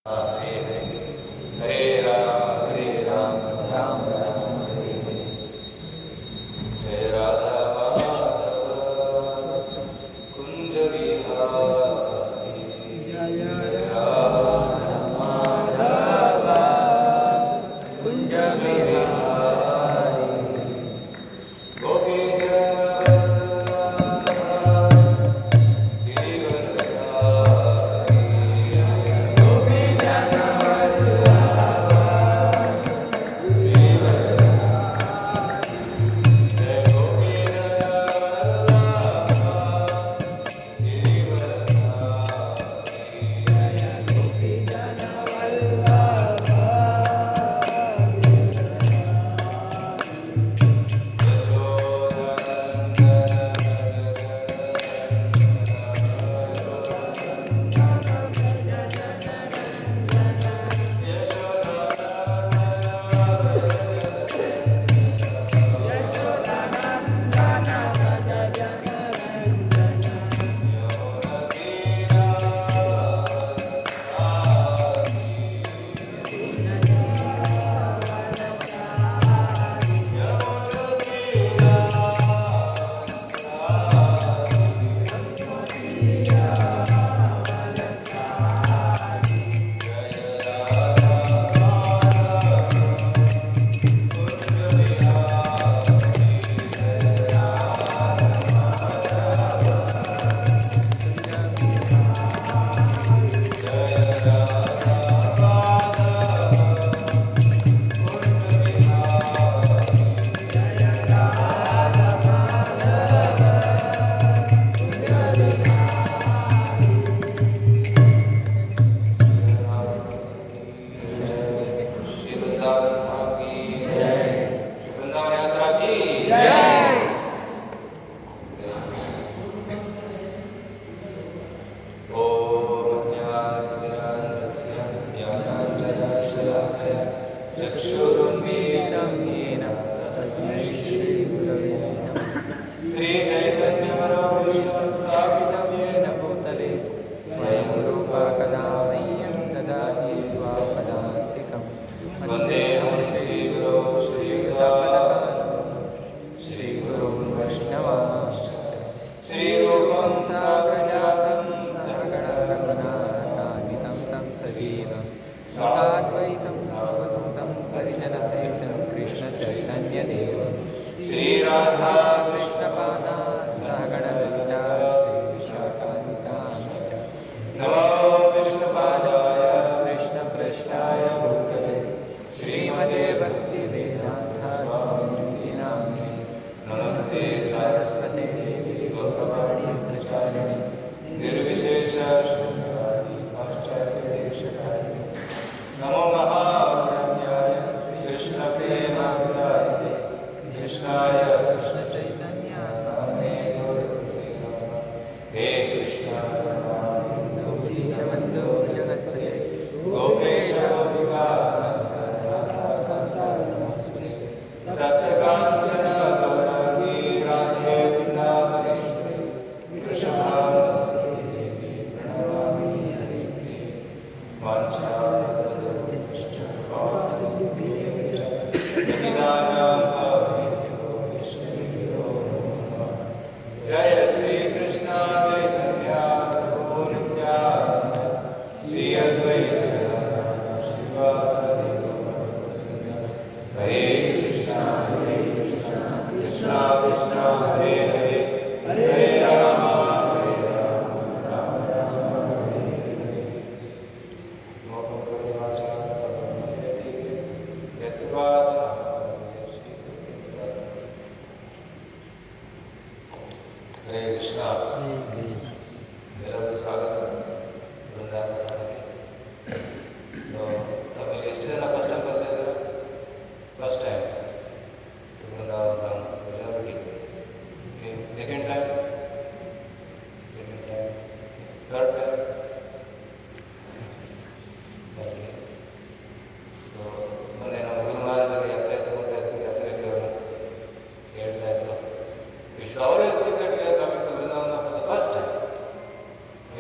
हरे हरे हरे राम राम राम हरे हरे। जय राधा माधव कुंज विहारी। जय राधा माधव कुंज विहारी। गोपी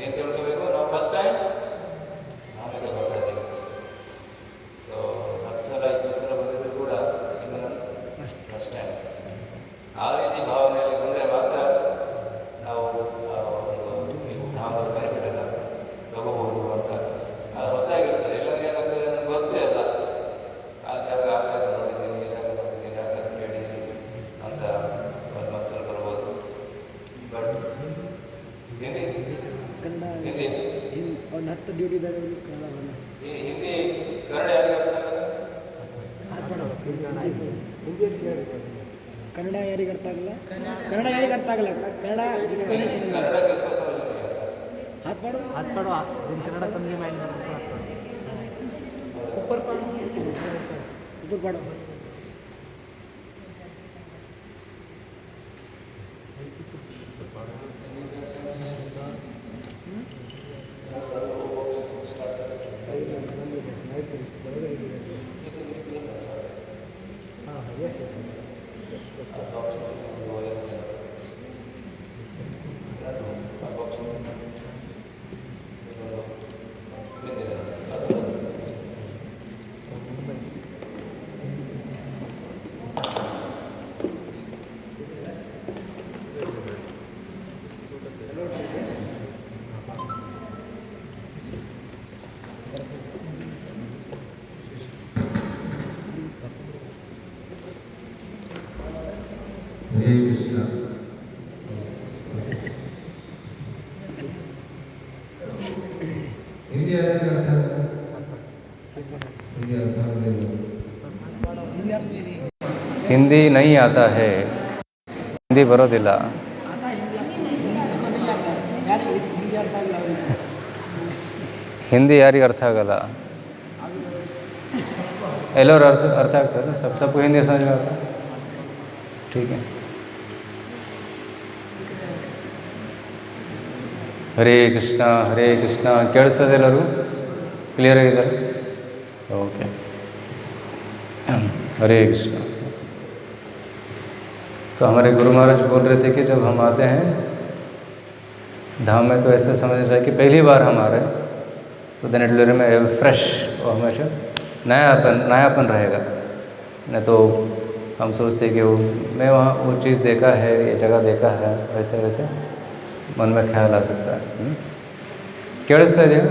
ಏನು ತಿಳ್ಕೋಬೇಕು ನಾವು ಫಸ್ಟ್ ಟೈಮ್ ಆಮೇಲೆ ಗೊತ್ತಾಗ್ತದೆ ಈ ಹಿಂದಿ ಕನ್ನಡ ಯಾರಿಗೆ ಅರ್ಥ ಆಗಲ್ಲ? कन्नड़ यारिगे अर्थ ಆಗಲ್ಲ कन्नड़ यारिगे अर्थ ಆಗಲ್ಲ कन्नड़ जिसको नहीं समझ में कन्नड़ किसको समझ नहीं आता? हाथ पढ़ो जिन कन्नड़ समझ में आएंगे ऊपर पढ़ो हिंदी नहीं आता है, हिंदी बरोदिಲ್ಲ. आता हिंदी जिसको नहीं आता यार हिंदी अर्थ ಆಗಲ್ಲ ಅವರಿಗೆ हिंदी यारिगे अर्थ ಆಗಲ್ಲ. ಎಲ್ಲರೂ अर्थ ಆಗ್ತದೆ. सबको हिंदी समझ में आता है. ठीक है. ಹರೇ ಕೃಷ್ಣ ಕೇಳಿಸ್ತದೆ ಎಲ್ಲರೂ? ಕ್ಲಿಯರ್ ಆಗಿದ್ದಾರೆ? ओके. हरे कृष्णा. तो हमारे गुरु महाराज बोल रहे थे कि जब हम आते हैं धाम में तो ऐसे समझना चाहिए कि पहली बार हम आ रहे हैं, तो देन इट विल में फ्रेश और हमेशा नयापन रहेगा. नहीं तो हम सोचते कि मैं वहाँ वो चीज़ देखा है, ये जगह देखा है, वैसे वैसे मन में ख्याल आ सकता है. ಕೇಳಿಸ್ತಾ ಇದೆಯಾ?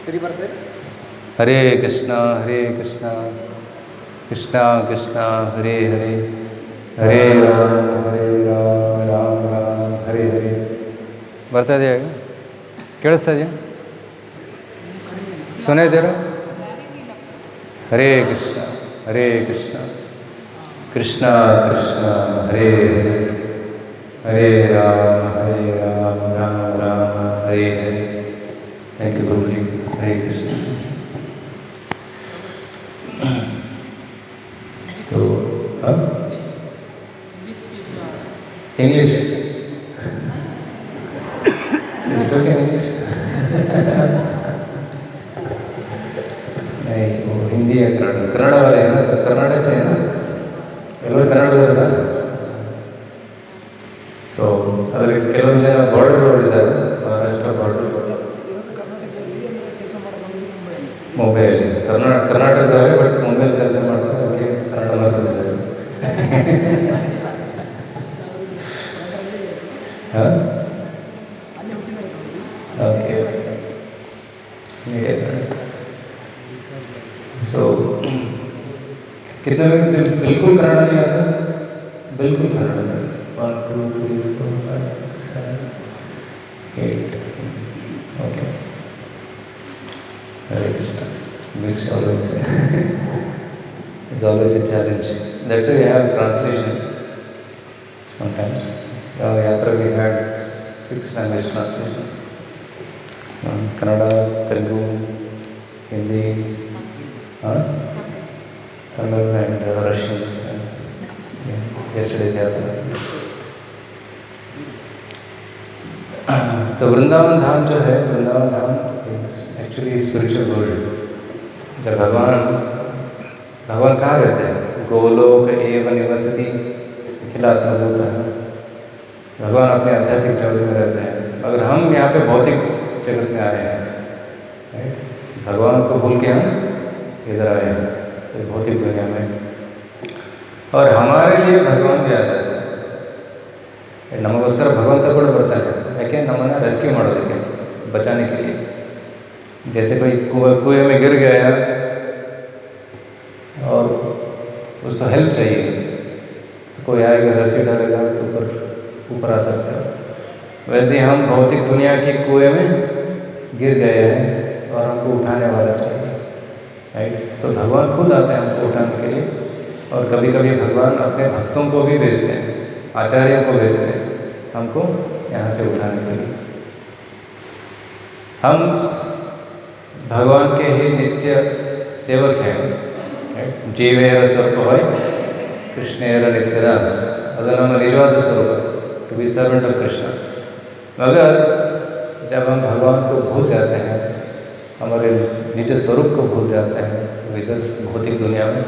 ಸರಿ ಬರ್ತದೆ. हरे कृष्णा कृष्णा कृष्णा हरे हरे हरे राम राम राम हरे हरे. ಬರ್ತಾ ಇದೆಯಾ? ಕೇಳಿಸ್ತಾ ಇದೆಯಾ? ಸುನೇ ಇದ್ದೀರಾ? ಹರೇ ಕೃಷ್ಣ ಕೃಷ್ಣ ಕೃಷ್ಣ ಹರೇ ಹರೇ ಹರೇ ರಾಮ ರಾಮ ರಾಮ ಹರೇ ಹರೇ. ಥ್ಯಾಂಕ್ ಯು ಗುರುಜಿ. हरे कृष्ण. तो इंग्लिश नहीं, वो हिंदी है. कन्नड़ वाले हैं ना, सब कर्नाटक से है ना, ಎಲ್ಲರೂ ಕನ್ನಡದವರಲ್ಲ. ಸೊ ಅದರಲ್ಲಿ ಕೆಲವೊಂದು ಜನ ಬಾರ್ಡರ್ ಇದ್ದಾರೆ, ಮಹಾರಾಷ್ಟ್ರ ಬಾರ್ಡರ್, ಮುಂಬೈಯಲ್ಲಿ ಕರ್ನಾಟಕದವರೇ, ಬಟ್ ಮುಂಬೈಲಿ ಕೆಲಸ ಮಾಡ್ತಾರೆ. ಅದಕ್ಕೆ ಕನ್ನಡ ಮಾತಾಡ್ತಾರೆ. ಹಾಂ, ओके. सो कितने लोग बिल्कुल कन्नड़ नहीं आता? बिल्कुल कन्नड़ नहीं. 1 2 3 4 5 6 7 8. Okay. Hare Krishna. Mix always. It's always a challenge. That's why we have translation. Sometimes. Yatra we had 6 language translation. Kannada, Telugu, Hindi, Tamil and Russian. Yesterday's yatra. तो वृंदावन धाम जो है, वृंदावन धाम इज एक्चुअली स्पिरिचुअल वर्ल्ड. जब भगवान कहाँ रहते हैं? गोलोक एव निवसति अखिलात्मभूत है. भगवान अपने आध्यात्मिक जगत में रहते हैं, मगर हम यहाँ पे भौतिक जगत में आए हैं. राइट, भगवान को भूल के हम इधर आए हैं भौतिक दुनिया में. और हमारे लिए भगवान भी आ जाते हैं. ನಮಗೋಸ್ಕರ ಭಗವಂತ ಕೂಡ ಬರ್ತಾನೆ. ಯಾಕೆ? ನಮ್ಮನ್ನು ರೆಸ್ಕ್ಯೂ ಮಾಡೋದಕ್ಕೆ, बचाने के लिए. जैसे कोई कुएं में गिर गया है और उसको हेल्प चाहिए, तो कोई आएगा, रस्सी डालेगा तो ऊपर ऊपर आ सकते हो। वैसे हम भौतिक दुनिया के कुएं में गिर गए हैं और हमको उठाने वाला चाहिए, राइट। तो भगवान खुद आते हैं हमको उठाने के लिए, और कभी कभी भगवान अपने भक्तों को भी भेजते हैं, आचार्यों को भेजते हैं हमको यहाँ से उठाने के लिए। हम भगवान के ही नित्य सेवक हैं। जीवेर स्वरूप कृष्णेर नित्यदास, अगर हम निजवाद स्वरूप to be servant of Krishna. मगर जब हम भगवान को भूल जाते हैं, हमारे निज स्वरूप को भूल जाते हैं, तो इधर भौतिक दुनिया में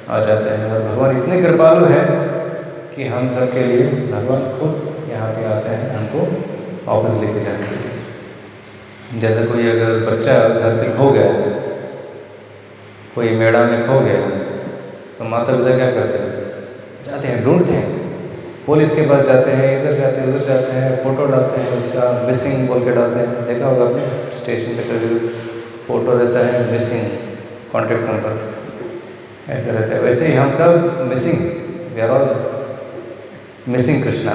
आ जाते हैं। और भगवान इतने कृपालु हैं कि हम सब के लिए भगवान खुद यहाँ पे आते हैं हमको वापस लेके जाने के लिए। जैसे कोई अगर बच्चा घर से खो गया, कोई मेला में खो गया, तो माता पिता क्या करते हैं? जाते हैं, ढूंढते हैं, पुलिस के पास जाते हैं, इधर जाते हैं, उधर जाते हैं, फ़ोटो डालते हैं, उसका मिसिंग बोल के डालते हैं। देखा होगा आपने स्टेशन पे कभी फ़ोटो रहता है मिसिंग, कॉन्टेक्ट नंबर ऐसे रहता है। वैसे ही हम सब missing, we are all missing Krishna.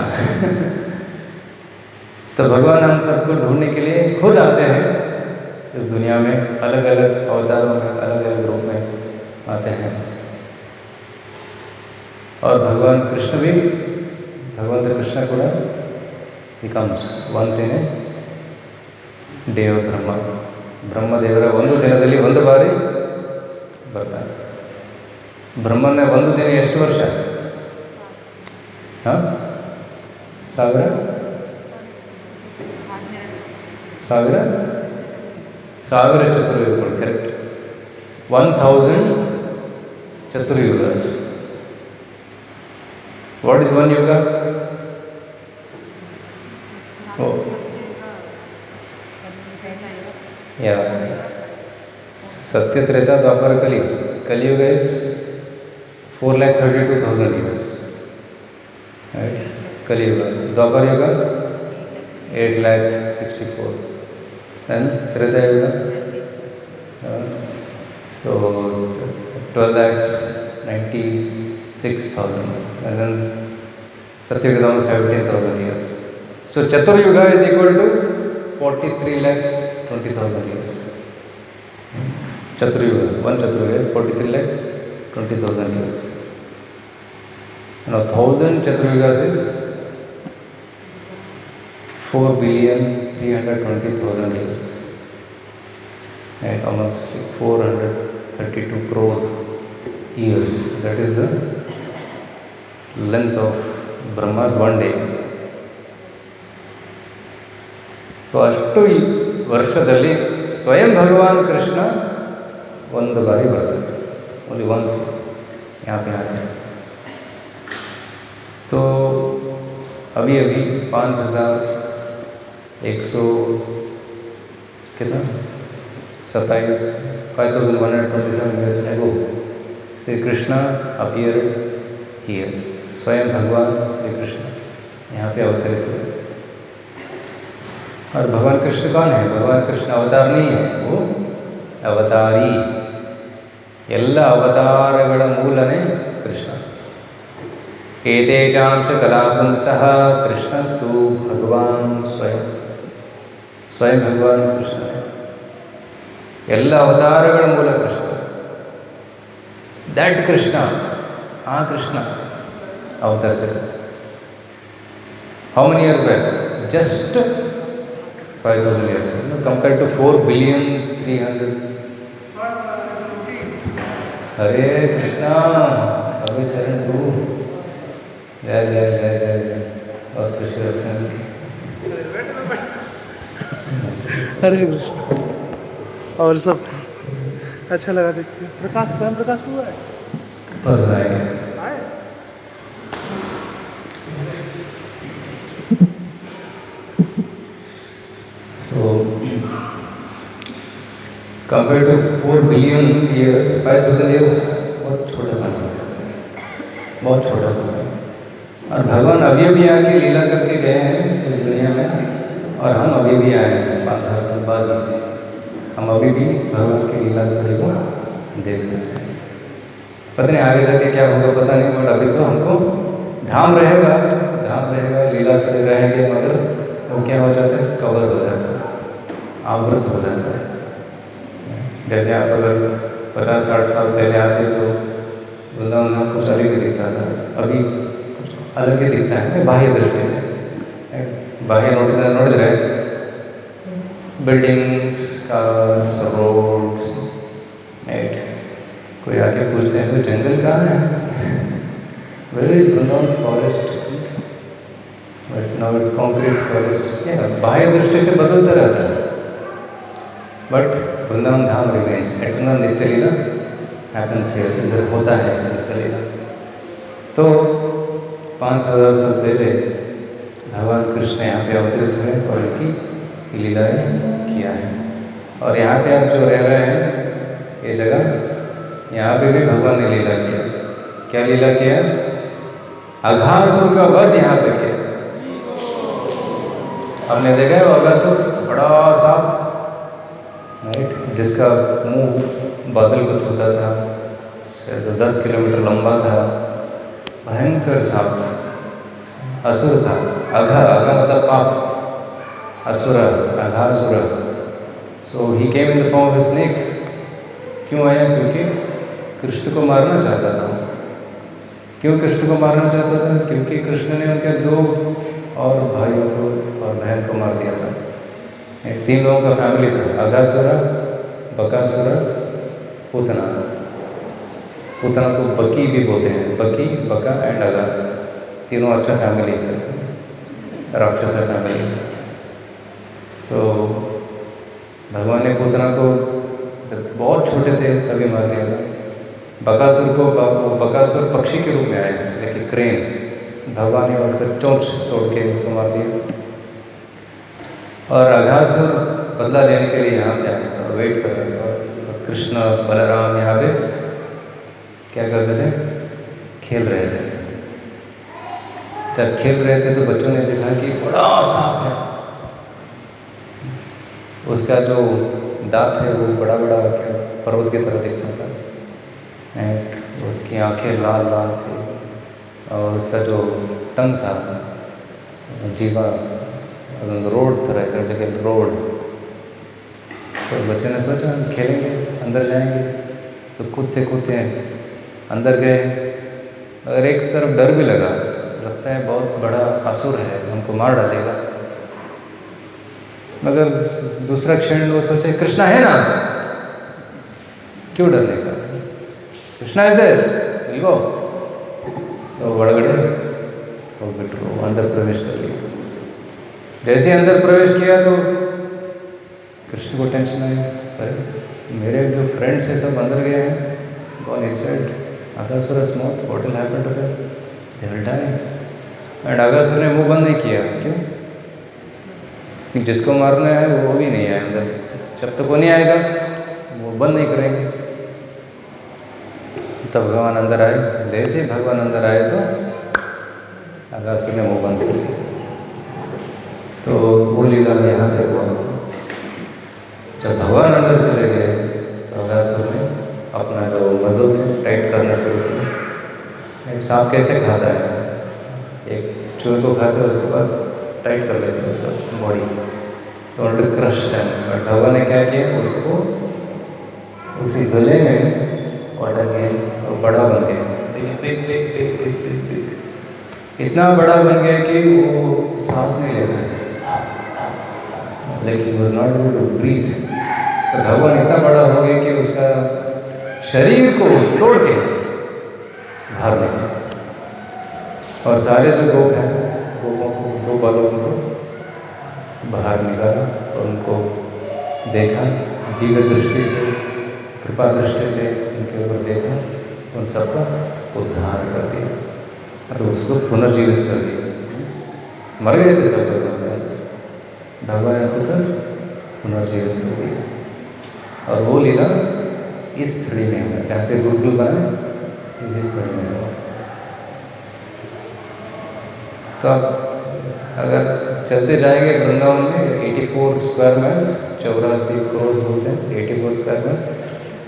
तो भगवान हम सबको ढूंढने के लिए खुद आते हैं इस दुनिया में, अलग अलग अवतारों में, अलग अलग रूप में आते हैं। और भगवान कृष्ण भी, भगवंत कृष्ण ಕೂಡ becomes once in a day of ಬ್ರಹ್ಮ. ಬ್ರಹ್ಮದೇವರ ಒಂದು ದಿನದಲ್ಲಿ ಒಂದು ಬಾರಿ ಬರ್ತಾನೆ. ಬ್ರಹ್ಮನ ಒಂದು ದಿನ ಎಷ್ಟು ವರ್ಷ? ಹಾಂ, ಸಾವಿರ ಚತುರ್ಯುಗಗಳು, correct. 1000 ಚತುರ್ಯುಗಸ್. What is one yuga? Oh. Yeah. Satya, Treta, Dwapar, Kali. Kali Yuga is 4,32,000 years. Right? Kali Yuga. Dwapar Yuga 8,64,000. Then Treta Yuga. So 12,96,000. And then Satya Yuga is 17,000 years. So Chatur Yuga is equal to 43,20,000 years. Chatur Yuga, one Chatur Yuga is 43,20,000 years. Now 1,000 Chatur Yugas is 4,320,000 years. And almost 432 crore years. That is the length of Brahma's one day. तो ಅಷ್ಟು ವರ್ಷದಲ್ಲಿ ಸ್ವಯಂ ಭಗವಾನ್ कृष्ण ಒಂದು ಬಾರಿ ಬರ್ತಾರೆ, only once यहाँ पे आते हैं। तो अभी 5,100 कितना 5,127 years ago Shri Krishna appeared here. स्वयं भगवान श्री कृष्ण यहाँ पे अवतरित हुए। और भगवान कृष्ण कौन है? भगवान कृष्ण अवतार नहीं है, वो अवतारी। ಎಲ್ಲ ಅವತಾರಗಳ ಮೂಲನೇ ಕೃಷ್ಣ. ಏತೇಷಾಂ ಚ ಕಲಾಪುಂಸಃ ಕೃಷ್ಣಸ್ತು ಭಗವಾನ್ ಸ್ವಯಂ. ಸ್ವಯಂ ಭಗವಾನ್ ಕೃಷ್ಣ. ಎಲ್ಲ ಅವತಾರಗಳ ಮೂಲ ಕೃಷ್ಣ. ದ್ಯಾಟ್ ಕೃಷ್ಣ, ಆ ಕೃಷ್ಣ ಅವತರಿಸಿದ. How many years back? Just 5,000 years compared to 4,300,000,000. Hare Krishna, Hare चरण गुरु, जय जय जय जय जय। बहुत खुशी रक्षण। हरे कृष्ण। और सब अच्छा लगा देख के। प्रकाश, स्वयं प्रकाश हुआ है और जाएंगे आए। So compared to 4 billion years, 5,000 years बहुत छोटा समय है, बहुत छोटा समय। और भगवान अभी अभी आके लीला करके गए हैं इस दुनिया में, और हम अभी भी आए हैं 5,000 साल बाद। हम अभी भी भगवान की लीला स्थली को देख सकते हैं। पता नहीं आगे जाके क्या होगा, पता नहीं, बट अभी तो हमको धाम रहेगा, धाम रहेगा, लीला स्थली रहेंगे, मगर वो क्या हो जाता है, कवर हो जाता है, आवृत हो जाता है। जैसे आप अगर 50-60 साल पहले आते तो वृंदावन धाम कुछ अलग ही दिखता था, अभी कुछ अलग ही दिखता है बाह्य दृष्टि से। बाह्य ನೋಡಿದ್ರೆ बिल्डिंग्स, कार्स, रोड्स, राइट। कोई आके पूछते हैं जंगल कहाँ है, where is Vrindavan forest, but now it's concrete forest. बाह्य दृष्टि से बदलता रहता है, but Vrindavan Dham remains eternal. नित्य लीला हैपेंस हियर, इधर होता है नित्य लीला। तो 5000 साल पहले भगवान कृष्ण यहाँ पे अवतरित हुए और इनकी लीलाएँ किया है। और यहाँ पे आप जो रह रहे हैं ये जगह, यहाँ पे भी भगवान ने लीला किया। क्या लीला किया? अघासुर का वध यहाँ पे किया। हमने देखा है वो अघासुर बड़ा सांप, राइट, जिसका मुंह बादल को छूता था, जो 10 किलोमीटर लंबा था, भयंकर सांप, असुर था। अघा मतलब पाप, असुर, Aghasura. So he came in the form of snake. क्यों आया? क्योंकि कृष्ण को मारना चाहता था। क्यों कृष्ण को मारना चाहता था? क्योंकि कृष्ण ने उनके 2 और भाइयों को और बहन को मार दिया था। 3 लोगों का फैमिली था, अघासुर, बकासुर, पूतना। पूतना को बकी भी बोलते हैं, बकी, बका एंड अघा, तीनों अच्छा फैमिली थे, राक्षस फैमिली। सो भगवान ने पूतना को जब बहुत छोटे थे तभी मार दिया था। बकासुर को, बकासुर पक्षी के रूप में आए, लेकिन क्रेन, भगवान ने उसका चोंच तोड़ के उसको मार दिया। और अघासुर बदला लेने के लिए यहाँ पे आया था, वेट कर रहे थे। और कृष्ण बलराम यहाँ पे क्या करते थे? खेल रहे थे। जब खेल रहे थे तो बच्चों ने देखा कि बड़ा सांप है। उसका जो दांत है वो बड़ा बड़ा पर्वत की तरह दिखता था, एंड उसकी आंखें लाल लाल थी, और उसका जो टंग था जीवा रोड तरह का, लेकिन रोड। तो बच्चे ने सोचा हम खेलेंगे, अंदर जाएंगे। तो कूदते कूदते अंदर गए, मगर एक तरफ डर भी लगा, लगता है बहुत बड़ा असुर है, हमको मार डालेगा। मगर दूसरा क्षण वो सोचे कृष्णा है ना, क्यों डरने का, कृष्णा इज देयर, सिल्वो। सो बड़गड़े वो अंदर प्रवेश कर लिया। जैसे अंदर प्रवेश किया तो कृष्ण को टेंशन आई, अरे मेरे जो फ्रेंड्स हैं सब अंदर गए हैं, गॉन इनसाइड, अघासुर इज मौत, what will happen to them, they will die. And Aghasur ने मुंह बंद नहीं किया। क्यों? कि जिसको मारना है वो भी नहीं आए अंदर, जब तक वो नहीं आएगा वो बंद नहीं करेंगे। तब भगवान अंदर आए। जैसे भगवान अंदर आए तो अघासुर ने मुंह बंद कर लिया। तो वो लीला यहाँ पे हुआ। जब भगवान अंदर चले गए तो अघासुर ने अपना जो मसल से टाइट करना शुरू किया। एक सांप कैसे खाता है, एक चूहे को खाते हैं उसके बाद टाइट कर लेते हैं उसका बॉडी, तो उन्होंने क्रश है। और भगवान ने क्या किया, उसको उसी गले में अटक गए और बड़ा बन गया। इतना बड़ा बन गया कि वो सांस नहीं लेता है, लेकिन was not able to breathe. तो भगवान इतना बड़ा हो गया कि उसका शरीर को तोड़ के बाहर निकला, और सारे जो लोग हैं दो बालों को बाहर निकाला और उनको देखा, दिव्य दृष्टि से, कृपा दृष्टि से उनके ऊपर देखा, उन सबका उद्धार कर दिया और उसको पुनर्जीवित कर दिया। मर गए थे सब लोग, भगवान ने उनको फिर पुनर्जीवित कर दिया। और वो लीला इस स्थली में हुआ, जहाँ पे गुरुकुल बना इसी स्थली में हुआ। तो आप अगर चलते जाएंगे वृंदावन में 84 स्क्वायर माइल्स, 84 क्रोर्स बोलते हैं, 84 स्क्वायर माइल्स,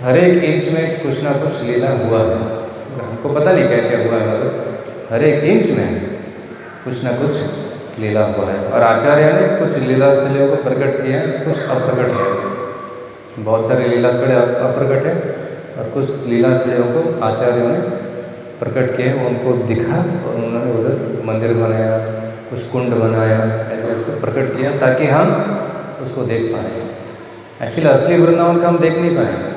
हर एक इंच में कुछ ना कुछ लीला हुआ है। हमको पता नहीं क्या क्या हुआ है, मगर हर एक इंच में कुछ ना कुछ लीला हुआ है, और आचार्य ने कुछ लीला स्थलों को प्रकट किया, कुछ अप्रकट है। बहुत सारे लीला स्थल अप्रकट है और कुछ लीला स्थलों को आचार्यों ने प्रकट किए, उनको दिखा और उन्होंने उधर मंदिर बनाया, कुछ कुंड बनाया, ऐसे उसको प्रकट किया ताकि हम उसको देख पाएँ। एक्चुअली असली वृंदावन का हम देख नहीं पाएंगे,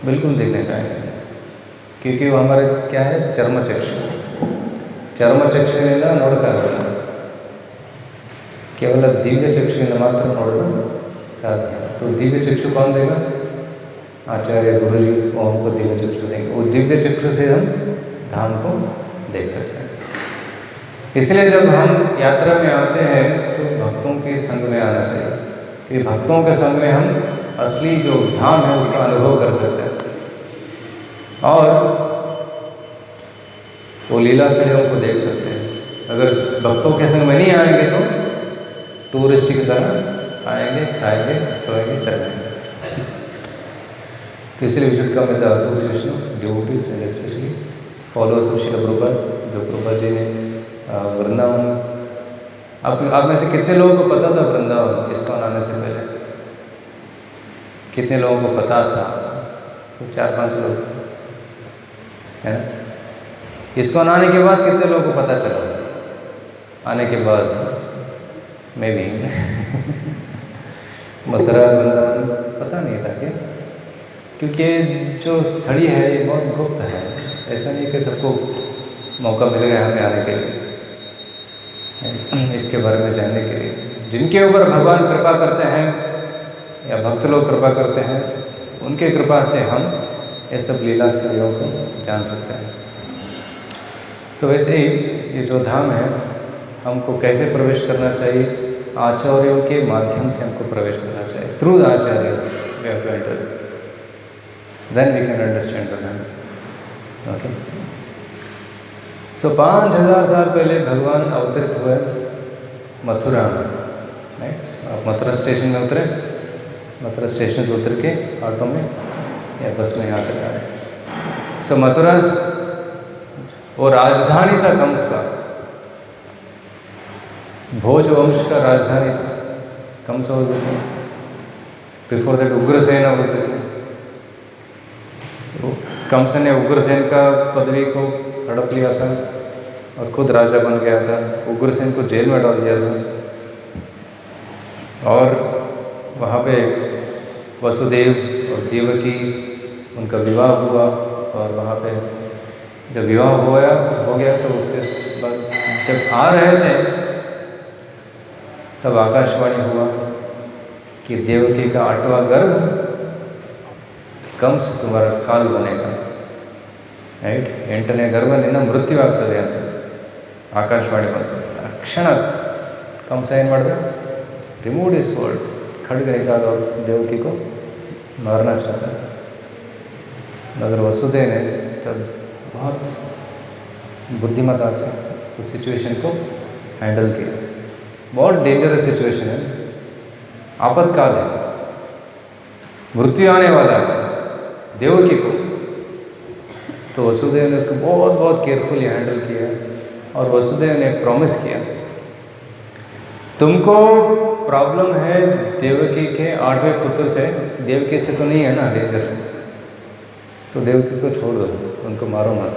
बिल्कुल देख नहीं पाएंगे, क्योंकि वो हमारे क्या है, ಚರ್ಮಚಕ್ಷುವಿನಿಂದ ನೋಡೋಕ್ಕಾಗಲ್ಲ, केवल दिव्य चक्षुविंद मात्र ನೋಡಲು साध्य। तो दिव्य चक्षु कौन देगा? आचार्य गुरु जी वो हमको दिव्य चक्षु देंगे, वो दिव्य चक्षु से हम धाम को देख सकते हैं। इसलिए जब हम यात्रा में आते हैं तो भक्तों के संग में आना चाहिए, कि भक्तों के संग में हम असली जो धाम है उसका अनुभव कर सकते हैं, और वो लीला स्थलों को देख सकते हैं। अगर भक्तों के संग में नहीं आएंगे तो टूरिस्ट की तरह आएंगे, खाएंगे, सोएंगे, चलेंगे। तो इसलिए we should come with the association of devotees and especially followers of Srila Prabhupada. जो प्रभुपाद जी ने वृंदावन, आप में से कितने लोगों को पता था वृंदावन इस्कॉन आने से पहले? कितने लोगों को पता था? तो 4-5 लोग है ना। इस्कॉन आने के बाद कितने लोगों को पता चला? आने के बाद मैं भी मथुरा वृंदावन पता नहीं था क्या, क्योंकि जो स्थली है ये बहुत गुप्त है, ऐसा नहीं कि सबको मौका मिलेगा हमें आने के लिए, इसके बारे में जानने के लिए। जिनके ऊपर भगवान कृपा करते हैं या भक्त लोग कृपा करते हैं, उनके कृपा से हम ये सब लीला स्थलियों को जान सकते हैं। तो वैसे ही ये जो धाम है हमको कैसे प्रवेश करना चाहिए? आचार्यों के माध्यम से हमको प्रवेश करना चाहिए। Through the acharyas we have to enter, then we can understand the dham. Okay, so 5000 साल पहले भगवान अवतरित हुए मथुरा में, राइट। आप मथुरा स्टेशन में उतरे, मथुरा स्टेशन से उतर के ऑटो में या बस में यहाँ तक आए। सो मथुरा वो राजधानी था कंस का, भोज वंश का राजधानी था। Kansa was the king, before that Ugrasen was the king. Kansa ने उग्रसेन का पदवी को हड़प लिया था और खुद राजा बन गया था। उग्रसेन को जेल में डाल दिया था, और वहाँ पे वसुदेव और देवकी उनका विवाह हुआ, और वहाँ पे जब विवाह हो गया तो उसके बाद जब आ रहे थे तब आकाशवाणी हुआ कि देवकी का 8वां गर्भ कंस तुम्हारा काल बनेगा, राइट। 8ನೇ ಗರ್ಭ ನಿನ್ನ ಮೃತ್ಯು ಆಗ್ತದೆ ಅಂತ ಆಕಾಶವಾಣಿ ಬಂತು ತಕ್ಷಣ ಕಂಸ ಏನು ಮಾಡಿದ? रिमूव इस वर्ड, खड़ग निकाल और देवकी को मारना चाहता था। मगर वसुदेव ने तब बहुत बुद्धिमत्ता से उस सिचुएशन को हैंडल किया। बहुत डेंजरस सिचुएशन है, आपातकाल है, मृत्यु आने वाला है देवकी को। तो वसुदेव ने उसको बहुत बहुत केयरफुली हैंडल किया, और वसुदेव ने प्रॉमिस किया, तुमको प्रॉब्लम है देवकी के 8वें पुत्र से, देवकी से तो नहीं है ना डेंजर, तो देवकी को छोड़ दो, उनको मारो मत।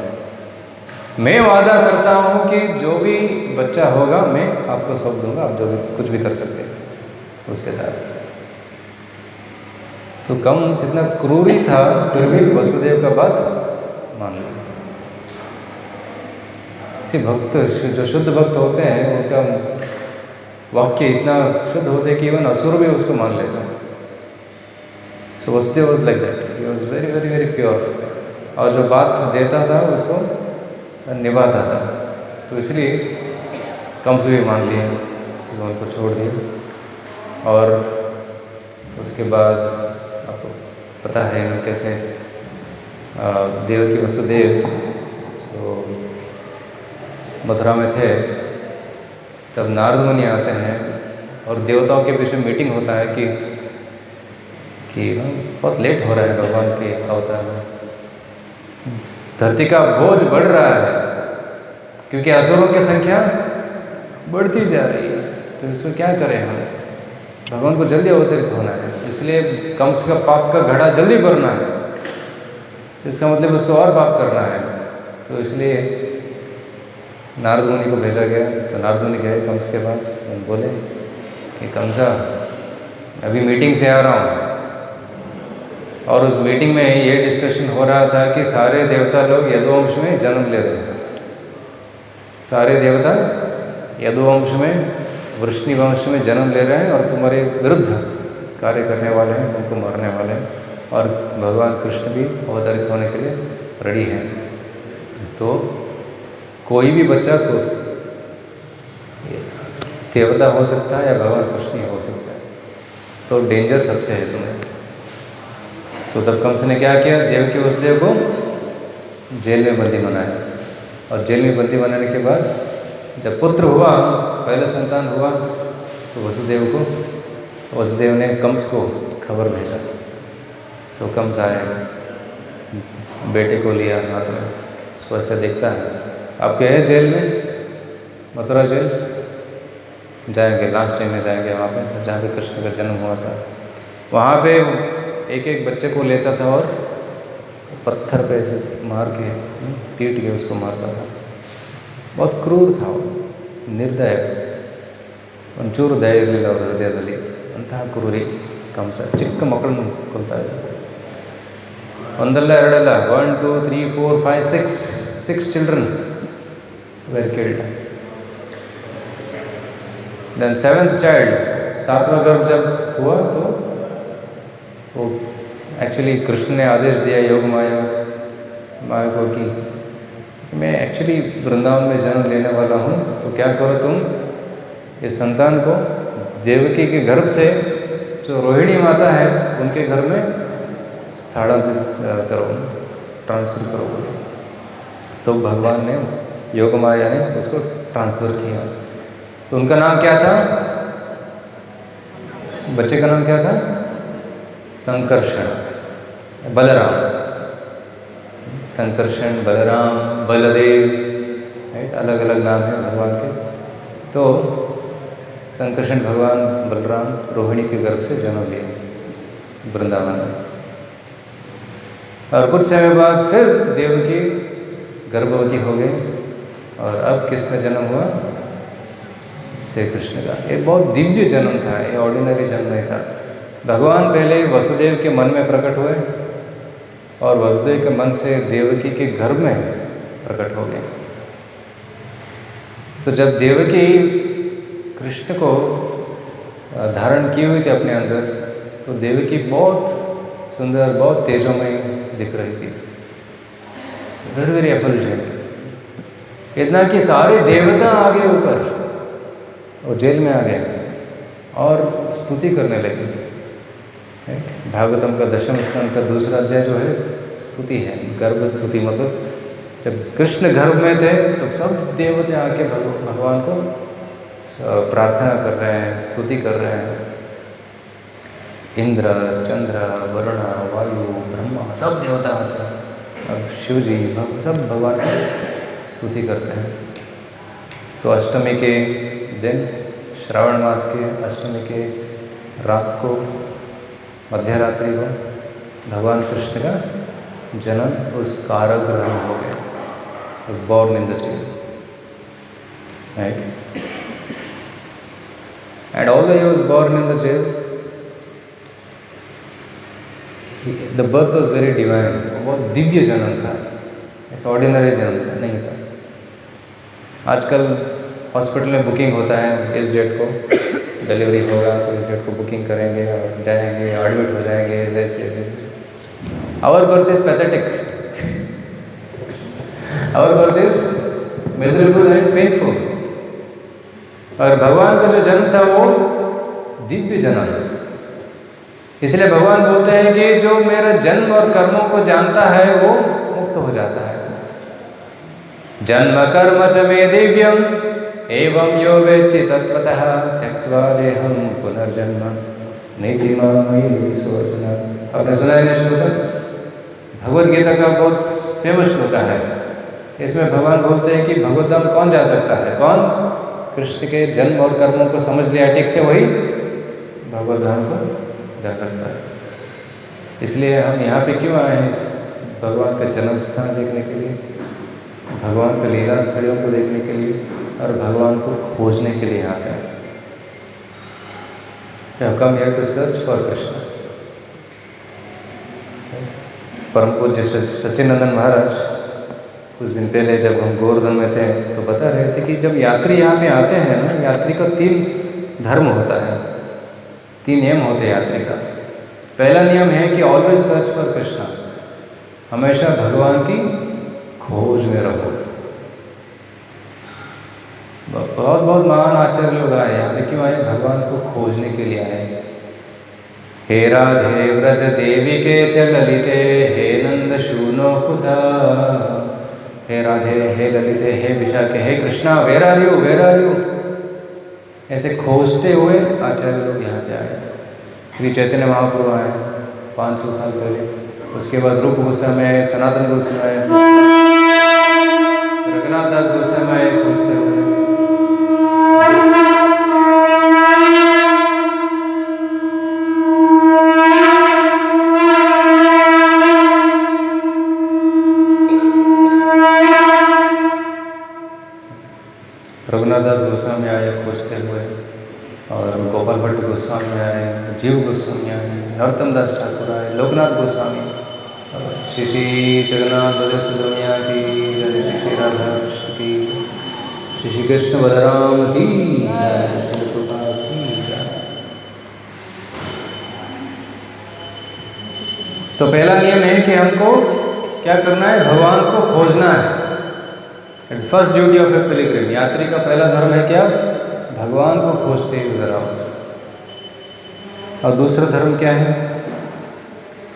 मैं वादा करता हूँ कि जो भी बच्चा होगा मैं आपको सौंप दूंगा, आप जो भी कुछ भी कर सकते हैं उसके साथ। तो कंस इतना क्रूरी था, फिर भी वसुदेव का बात मान लिया। ऐसे भक्त जो शुद्ध भक्त होते हैं उनका वाक्य इतना शुद्ध होते कि इवन असुर भी उसको मान लेता। So Vasudeva was like that, he was very very very pure, और जो बात देता था उसको निभाता था। तो इसलिए कंस भी मान लिया, तो उनको छोड़ दिया। और उसके बाद आपको पता है कैसे देवकी वसुदेव तो मथुरा में थे, तब नारद मुनि आते हैं और देवताओं के बीच में मीटिंग होता है कि बहुत लेट हो रहा है भगवान के अवतार में, धरती का बोझ बढ़ रहा है, क्योंकि असुरों की संख्या बढ़ती जा रही है। तो इसमें क्या करें हम? भगवान को जल्दी अवतरित होना है, इसलिए कंस का पाप का घड़ा जल्दी भरना है। तो इसका मतलब उसको और पाप करना है। तो इसलिए नारद मुनि को भेजा गया। तो नारद मुनि गए कंस के पास और बोले कि कंसा, अभी मीटिंग से आ रहा हूँ, और उस मीटिंग में ये डिस्कशन हो रहा था कि सारे देवता लोग यदुवंश में जन्म ले रहे हैं। सारे देवता यदुवंश में, वृष्णि वंश में जन्म ले रहे हैं और तुम्हारे विरुद्ध कार्य करने वाले हैं, तुमको मारने वाले हैं। और भगवान कृष्ण भी अवतरित होने के लिए रेडी हैं। तो कोई भी बच्चा को देवता हो सकता है या भगवान कृष्ण ही हो सकता है। तो डेंजर सबसे है तुम्हें। तो तब कंस ने क्या किया? देवकी वसुदेव को जेल में बंदी बनाया। और जेल में बंदी बनाने के बाद जब पुत्र हुआ, पहला संतान हुआ, तो वसुदेव ने कंस को खबर भेजा। तो कंस आए, बेटे को लिया हाथ में, उसको ऐसा देखता है, आप गए हैं जेल में, मथुरा जेल जाएंगे, लास्ट टाइम में जाएंगे वहाँ पे जहाँ पे कृष्ण का जन्म हुआ था। वहाँ पे एक एक बच्चे को लेता था और पत्थर पे ऐसे मार के पीट के उसको मारता था। बहुत क्रूर था वो, निर्दय, ಒಂಚೂರು ದಯ ಇರಲಿಲ್ಲ ಅವರ ಹೃದಯದಲ್ಲಿ, ಅಂತಹ ಕ್ರೂರಿ ಕಂಸ. ಚಿಕ್ಕ ಮಕ್ಕಳನ್ನು ಕೊಲ್ತಾ ಇದ್ದ. ಒಂದಲ್ಲ ಎರಡಲ್ಲ, 1 2 3 4 5 6 children were killed. Then 7th child, 7वां गर्भ जब हुआ तो वो एक्चुअली कृष्ण ने आदेश दिया योग माया को कि मैं एक्चुअली वृंदावन में जन्म लेने वाला हूँ, तो क्या करो तुम इस संतान को देवकी के गर्भ से जो रोहिणी माता है उनके घर में स्थानांतरित करो, ट्रांसफ़र करो। तो भगवान ने, योग माया ने उसको ट्रांसफ़र किया। तो उनका नाम क्या था? बच्चे का नाम क्या था? संकर्षण, बलराम। संकर्षण, बलराम, बलदेव, राइट, अलग अलग नाम है भगवान के। तो संकर्षण भगवान बलराम रोहिणी के गर्भ से जन्म लिए वृंदावन में। और कुछ समय बाद फिर देवकी गर्भवती हो गई। और अब किसका जन्म हुआ? श्री कृष्ण का। ये बहुत दिव्य जन्म था, ये ऑर्डिनरी जन्म नहीं था। भगवान पहले वसुदेव के मन में प्रकट हुए और वसुदेव के मन से देवकी के गर्भ में प्रकट हो गए। तो जब देवकी कृष्ण को धारण की हुई थी अपने अंदर, तो देवकी बहुत सुंदर, बहुत तेजोमय दिख रही थी, वेरी वेरी एफल्जेंट। इतना कि सारे देवता आ गए ऊपर और जेल में आ गए और स्तुति करने लगे। भागवतम का 10वें स्कंद का 2रा अध्याय जो है स्तुति है, गर्भ स्तुति। मतलब जब कृष्ण गर्भ में थे तो सब देवते आके भगवान को प्रार्थना कर रहे हैं, स्तुति कर रहे हैं। इंद्र, चंद्र, वरुण, वायु, ब्रह्मा, सब देवता आते हैं। अब शिव जी सब भगवान की स्तुति करते हैं। तो अष्टमी के दिन, श्रावण मास के अष्टमी के रात को, मध्य रात्रि को भगवान कृष्ण का जन्म उस कारागृह में हो गया, was born in the jail, right? And although he was born in the jail, the birth was very divine. बहुत दिव्य जन्म था, ऐसा ऑर्डिनरी जन्म नहीं था। आजकल हॉस्पिटल में बुकिंग होता है, इस डेट को डिलीवरी होगा तो इस डेट को बुकिंग करेंगे और जाएंगे, एडमिट हो जाएंगे, ऐसे ऐसे। Our birth is pathetic, our birth is miserable and painful. और भगवान का जो जन्म था वो दिव्य जन्म। इसलिए भगवान बोलते हैं कि जो मेरा जन्म और कर्मों को जानता है वो मुक्त हो जाता है। जन्म कर्म च मे दिव्यम एवं यो वेत्ति तत्त्वतः त्यक्त्वा देहं पुनर्जन्म नेति मामयि सोचना। आपने सुना है श्लोक? भगवद गीता का बहुत फेमस श्लोक है। इसमें भगवान बोलते हैं कि भगवत धाम कौन जा सकता है? कौन? कृष्ण के जन्म और कर्मों को समझ लिया ठीक से, वही भगवत धाम को जा सकता है। इसलिए हम यहाँ पे क्यों आए हैं? इस भगवान का जन्म स्थान देखने के लिए, भगवान का लीला स्थलों को देखने के लिए और भगवान को खोजने के लिए यहाँ पे आए। Come here to search for Krishna. परम पूज्य सच्चिदानंद महाराज कुछ दिन पहले जब हम गोवर्धन में थे तो बता रहे थे कि जब यात्री यहाँ पे आते हैं ना, यात्री का 3 धर्म होता है, 3 नियम होते हैं यात्री का। पहला नियम है कि ऑलवेज सर्च फॉर कृष्णा, हमेशा भगवान की खोज में रहो। बहुत बहुत महान आचार्य लोग आए यहाँ पे, क्यों आए? भगवान को खोजने के लिए आए। हे राधे व्रज देवी के चलिते, हे नंद शूनो खुदा, हे राधे, हे ललिते, हे विशाखे, हे Krishna, where are you, where are you, ऐसे खोजते हुए आचार्य लोग यहाँ पे आए। श्री चैतन्य महाप्रभु आए 500 साल पहले, उसके बाद रूप गोस्वामी आए, सनातन गोस्वामी आए, रघुनाथ दास गोस्वामी आए खोजते हुए। रघुनाथ दास गोस्वामी आए खोजते हुए, और गोपाल भट्ट गोस्वामी आए, जीव गोस्वामी आए, नरोत्तम दास ठाकुर आए, लोकनाथ गोस्वामी, श्री श्री जगन्नाथ बलदेव सुब्रमण्या की, श्री श्री राधा कृष्ण की, श्री श्री कृष्ण बलराम की, श्री प्रभुपाद की जय। तो पहला नियम है कि हमको क्या करना है? भगवान को खोजना है। It's first duty of A Pilgrim. यात्री का पहला धर्म है क्या? भगवान को खोजते हुए उधर आओ। और दूसरा धर्म क्या है?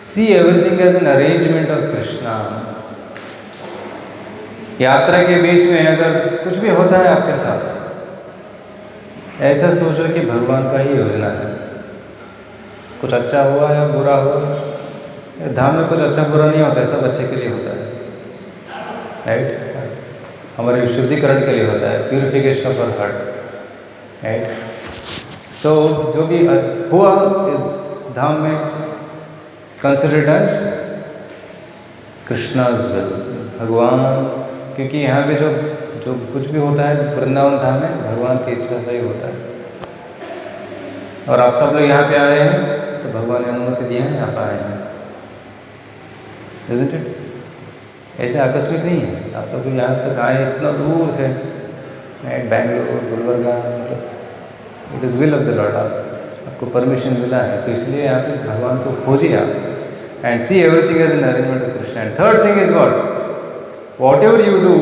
See everything as an arrangement of Krishna. यात्रा के बीच में अगर कुछ भी होता है आपके साथ, ऐसा सोचो कि भगवान का ही योजना है। कुछ अच्छा हुआ या बुरा हुआ, धाम में कुछ अच्छा बुरा नहीं होता है, सब अच्छे के लिए होता है, राइट? हमारे शुद्धिकरण के लिए होता है, purification of our heart, right? तो जो भी हुआ इस धाम में कंसिडर्ड एज कृष्णाज विल, भगवान, क्योंकि यहाँ पे जो कुछ भी होता है वृंदावन धाम में भगवान की इच्छा से ही होता है। और आप सब लोग यहाँ पे आए हैं तो भगवान ने अनुमति दी है, आप आए हैं, isn't it? ऐसे आकस्मिक नहीं है। आप लोग यहाँ तक आए इतना दूर से, बैंगलोर, गुलबर्गा, मतलब it is will of the Lord. आपको परमिशन मिला है, तो इसलिए यहाँ पे भगवान को खोजिए आप, and see everything as an arrangement of Krishna. And third thing is whatever you do,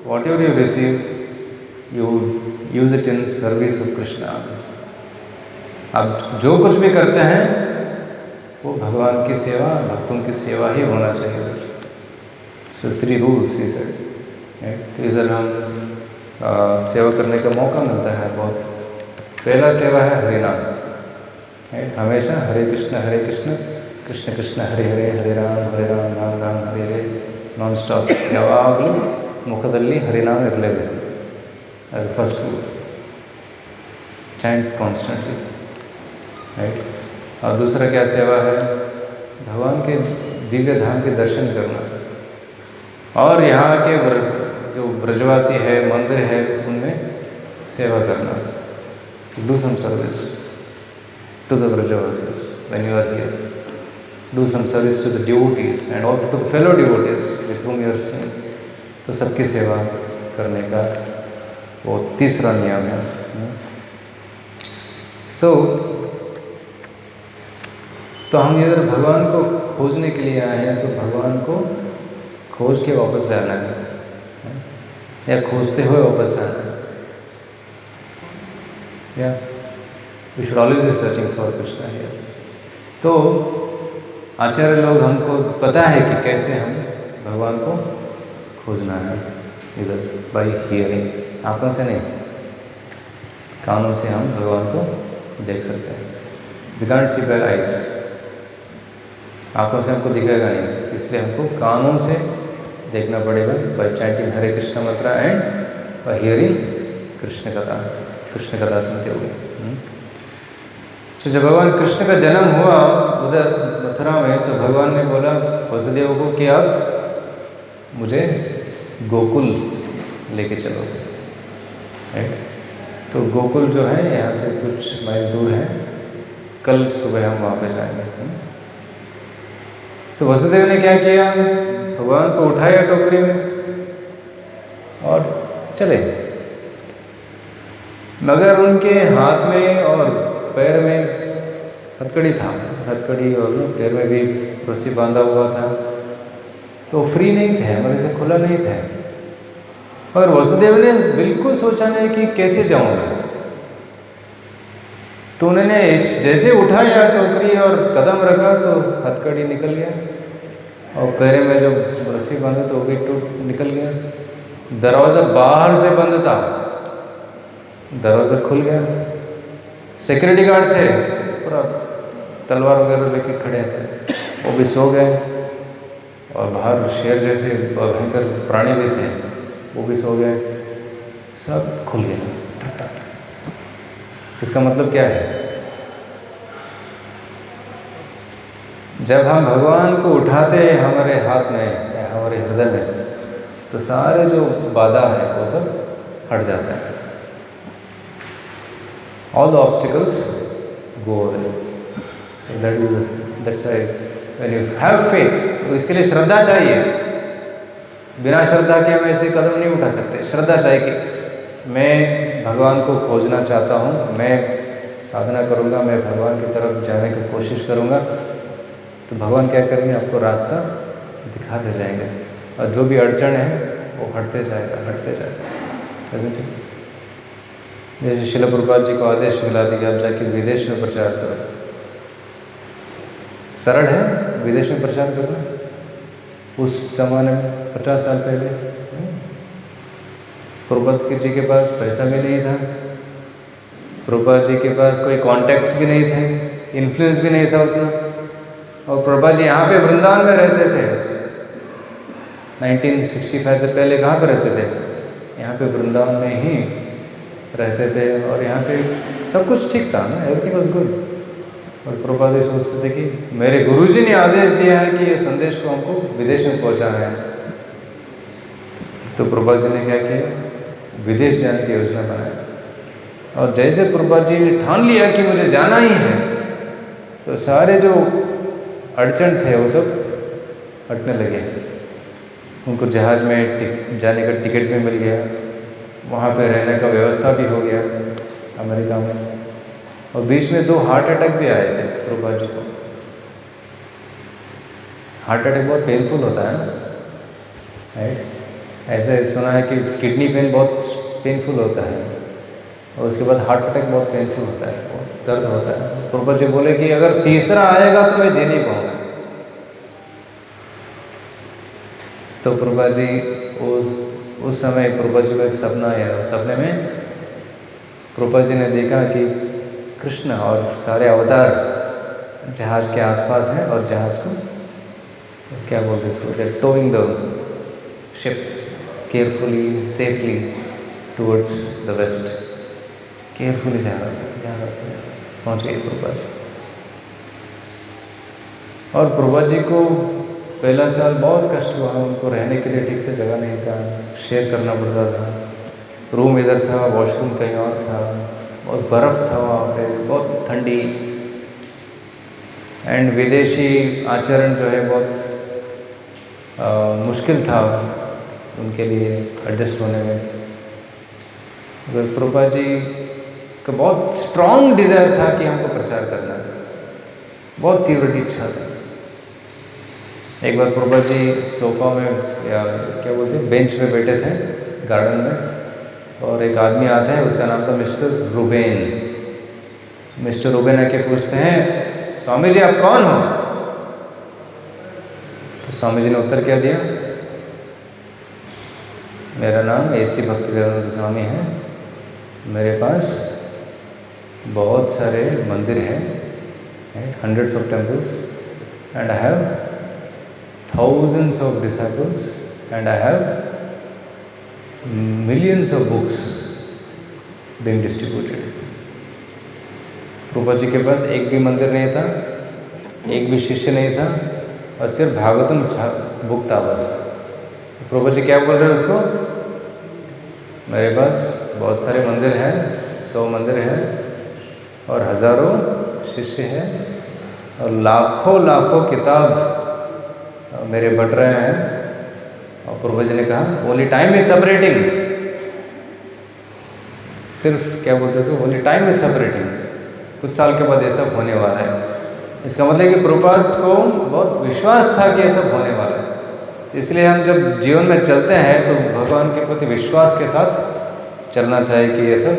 whatever you receive, you use it in service of Krishna. आप जो कुछ भी करते हैं वो भगवान की सेवा, भक्तों की सेवा ही होना चाहिए। सो 3 रूल्स ही सेड, तो इधर हम सेवा करने का मौका मिलता है बहुत। पहला सेवा है हरिनाम, हमेशा हरे कृष्ण कृष्ण कृष्ण हरे हरे, हरे राम राम राम हरे हरे, ನಾನ್ ಸ್ಟಾಪ್, ಯಾವಾಗಲೂ ಮುಖದಲ್ಲಿ ಹರಿನಾಮ ಇರಲೇಬೇಕು. ಅದು first rule, chant constantly, right? और दूसरा क्या सेवा है? भगवान के दिव्य धाम के दर्शन करना, और यहाँ के जो ब्रजवासी है, मंदिर है, उनमें सेवा करना। Do some service to the Brajvasis when you are here, do some service to the devotees and also to the fellow devotees with whom you are staying। तो सबकी सेवा करने का वो तीसरा नियम है। तो हम इधर भगवान को खोजने के लिए आए हैं, तो भगवान को खोज के वापस जाना है, या खोजते हुए वापस जाना है, या we should always be searching for Krishna here. तो आचार्य लोग, हमको पता है कि कैसे हम भगवान को खोजना है इधर, बाई हियरिंग, आंखों से नहीं, कानों से हम भगवान को देख सकते हैं। We can't see by eyes, आंखों से हमको दिखेगा नहीं, तो इसलिए हमको कानों से देखना पड़ेगा बाय चैंटिंग हरे कृष्ण मंत्र एंड बाय हियरिंग कृष्ण कथा सुनते हुए। तो जब भगवान कृष्ण का जन्म हुआ उधर मथुरा में, तो भगवान ने बोला वसुदेव को कि अब मुझे गोकुल लेके चलो, राइट। तो गोकुल जो है यहाँ से कुछ माइल दूर है, कल सुबह हम वहाँ पे जाएंगे। तो वसुदेव ने क्या किया, भगवान को उठाया टोकरी में और चले, मगर उनके हाथ में और पैर में हथकड़ी था, हथकड़ी और पैर में भी रस्सी बांधा हुआ था, तो फ्री नहीं थे, हमारे से खुला नहीं था। और वसुदेव ने बिल्कुल सोचा नहीं कि कैसे जाऊंगा, तो उन्होंने जैसे उठाया टोकरी और कदम रखा तो हथकड़ी निकल गया, और पैर में जब रस्सी बांधा तो वो भी टूट निकल गया। दरवाज़ा बाहर से बंद था, दरवाज़ा खुल गया। सिक्योरिटी गार्ड थे, पूरा तलवार वगैरह लेके खड़े थे, वो भी सो गए। और बाहर शेर जैसे भयंकर प्राणी भी थे, वो भी सो गए। सब खुल गया। इसका मतलब क्या है, जब हम भगवान को उठाते हैं हमारे हाथ में या हमारे हृदय में, तो सारे जो बाधा है वो सब हट जाता है। All the obstacles go away. So that's why when you have faith, तो इसके लिए श्रद्धा चाहिए। बिना श्रद्धा के हम ऐसे कदम नहीं उठा सकते। श्रद्धा चाहिए कि मैं भगवान को खोजना चाहता हूँ, मैं साधना करूँगा, मैं भगवान की तरफ जाने की कोशिश करूँगा, तो भगवान क्या करेंगे, आपको रास्ता दिखाते जाएंगे, और जो भी अड़चन है वो हटते जाएगा। जैसे श्रील प्रभुपाद जी को आदेश मिला था कि आप जाके विदेश में प्रचार करो। सरल है विदेश में प्रचार करना, उस जमाने में 50 साल पहले प्रभुपाद जी के पास पैसा भी नहीं था, प्रभुपाद जी के पास कोई कॉन्टैक्ट्स भी नहीं थे, इन्फ्लुएंस भी नहीं था उतना। और प्रभुपाद जी यहाँ पे वृंदावन में रहते थे। 1965 से पहले कहाँ पे रहते थे, यहाँ पे वृंदावन में ही रहते थे, और यहाँ पे सब कुछ ठीक था ना, एवरीथिंग वाज गुड। और प्रभुपाद जी सोचते थे कि मेरे गुरुजी ने आदेश दिया है कि ये संदेश को हमको विदेश में पहुँचाना है। तो प्रभुपाद जी ने क्या किया, विदेश जाने की योजना बनाई। और जैसे प्रभुपाद जी ने ठान लिया कि मुझे जाना ही है, तो सारे जो अड़चन थे वो सब हटने लगे। उनको जहाज़ में जाने का टिकट भी मिल गया, वहाँ पे रहने का व्यवस्था भी हो गया अमेरिका में। और बीच में 2 हार्ट अटैक भी आए थे प्रभुपाद जी को। हार्ट अटैक बहुत पेनफुल होता है ना, राइट। ऐसे सुना है कि किडनी पेन बहुत पेनफुल होता है, और उसके बाद हार्ट अटैक बहुत पेनफुल होता है, बहुत दर्द होता है। प्रभुपाद जी बोले कि अगर तीसरा आएगा तो मैं जी नहीं पाऊँगा। तो प्रभुपाद जी उस समय प्रभुपाद जी को एक सपना आया। सपने में प्रभुपाद जी ने देखा कि कृष्ण और सारे अवतार जहाज़ के आसपास हैं, और जहाज़ को क्या बोलते हैं, so they towing the ship carefully safely towards the west. Carefully जा रहा था, पहुँच गए प्रभुपाद जी। और प्रभुपाद जी को पहला साल बहुत कष्ट हुआ, उनको रहने के लिए ठीक से जगह नहीं था, शेयर करना पड़ता था। रूम इधर था, वॉशरूम कहीं और था, बहुत बर्फ़ था वहाँ पे, बहुत ठंडी, एंड विदेशी आचरण जो है बहुत मुश्किल था उनके लिए एडजस्ट होने में। प्रभुपाद जी का बहुत स्ट्रॉन्ग डिज़ायर था कि हमको प्रचार करना है, बहुत तीव्र इच्छा थी। एक बार प्रभुपाद जी सोफा में या क्या बोलते हैं बेंच पे बैठे थे गार्डन में, और एक आदमी आता है, उसका नाम था मिस्टर रूबेन। मिस्टर रूबेन आके पूछते हैं, स्वामी जी आप कौन हो? तो स्वामी जी ने उत्तर क्या दिया, मेरा नाम AC भक्तिवेदांत स्वामी है, मेरे पास बहुत सारे मंदिर हैं, hundreds of temples, and I have thousands of disciples and I have millions of books being distributed. Prabhupada ji के पास एक भी मंदिर नहीं था, एक भी शिष्य नहीं था, और सिर्फ भागवतम बुक था बस। प्रभुपाद जी क्या बोल रहे हैं उसको? मेरे पास बहुत सारे मंदिर हैं, 100 मंदिर हैं, और हज़ारों शिष्य हैं, और लाखों लाखों किताब मेरे बढ़ रहे हैं। और प्रभुपाद जी ने कहा ओनली टाइम इज सेपरेटिंग, सिर्फ क्या बोलते हैं, ओनली टाइम इज सेपरेटिंग, कुछ साल के बाद ये सब होने वाला है। इसका मतलब कि प्रभुपाद को बहुत विश्वास था कि ये सब होने वाला है। इसलिए हम जब जीवन में चलते हैं तो भगवान के प्रति विश्वास के साथ चलना चाहिए कि ये सब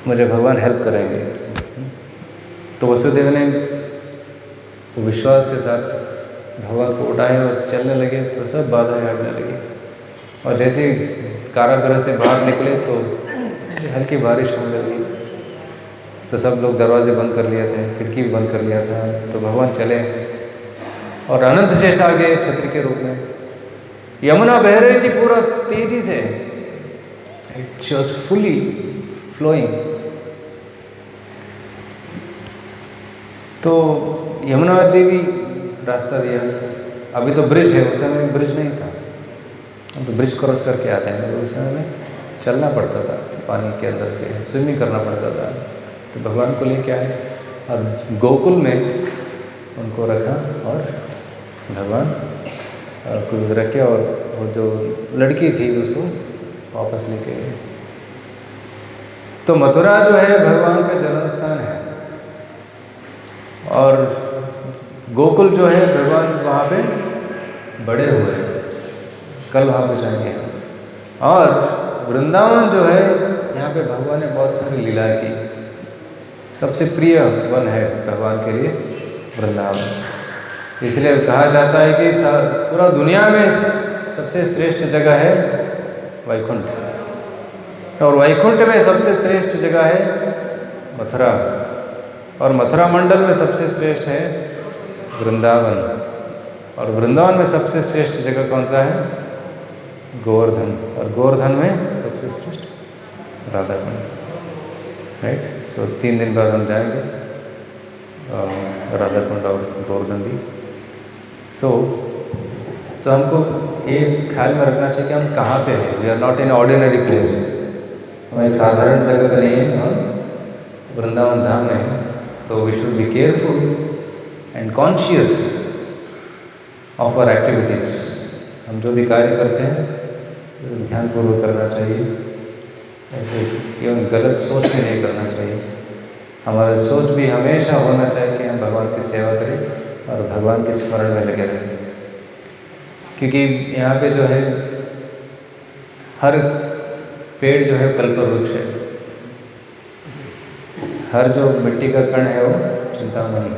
मुझे भगवान हेल्प करेंगे। तो वसुदेव ने विश्वास के साथ भगवान को उठाए और चलने लगे तो सब बाधाएं हटने लगी। और जैसे ही कारागृह से बाहर निकले तो हल्की बारिश होने लगी, तो सब लोग दरवाजे बंद कर लिए थे, खिड़की भी बंद कर लिया था। तो भगवान चले और अनंत शेष आ गए छत्री के रूप में। यमुना बह रही थी पूरा तेजी से, इट वाज फुली फ्लोइंग। तो यमुना जी भी रास्ता दिया। अभी तो ब्रिज है, उस समय ब्रिज नहीं था, हम तो ब्रिज क्रॉस करके आते हैं, तो उस समय में चलना पड़ता था, पानी के अंदर से स्विमिंग करना पड़ता था। तो भगवान को लेके आए और गोकुल में उनको रखा, और भगवान को रखे, और वो जो लड़की थी उसको वापस लेके गए। तो मथुरा जो है भगवान का जन्म स्थान है, और गोकुल जो है भगवान वहाँ पे बड़े हुए हैं, कल वहाँ पे जाएंगे। और वृंदावन जो है यहाँ पे भगवान ने बहुत सारी लीलाएं की। सबसे प्रिय वन है भगवान के लिए वृंदावन, इसलिए कहा जाता है कि पूरा दुनिया में सबसे श्रेष्ठ जगह है वैकुंठ, और वैकुंठ में सबसे श्रेष्ठ जगह है मथुरा, और मथुरा मंडल में सबसे श्रेष्ठ है वृंदावन, और वृंदावन में सबसे श्रेष्ठ जगह कौन सा है? गोवर्धन, और गोवर्धन में सबसे श्रेष्ठ राधा कुंड। राइट, सो 3 दिन बाद हम जाएंगे राधा कुंड और गोवर्धन भी। तो हमको एक ख्याल में रखना चाहिए कि हम कहाँ पे हैं। We are not in ordinary place, हमारी साधारण जगह पर नहीं है, हम वृंदावन धाम में है। तो we should be careful and conscious of our activities. हम जो भी कार्य करते हैं ध्यानपूर्वक करना चाहिए, ऐसे केवल गलत सोच भी नहीं करना चाहिए। हमारा सोच भी हमेशा होना चाहिए कि हम भगवान की सेवा करें और भगवान के स्मरण में लगे रहें। क्योंकि यहाँ पे जो है हर पेड़ जो है कल्पवृक्ष है, हर जो मिट्टी का कण है वो चिंतामणि।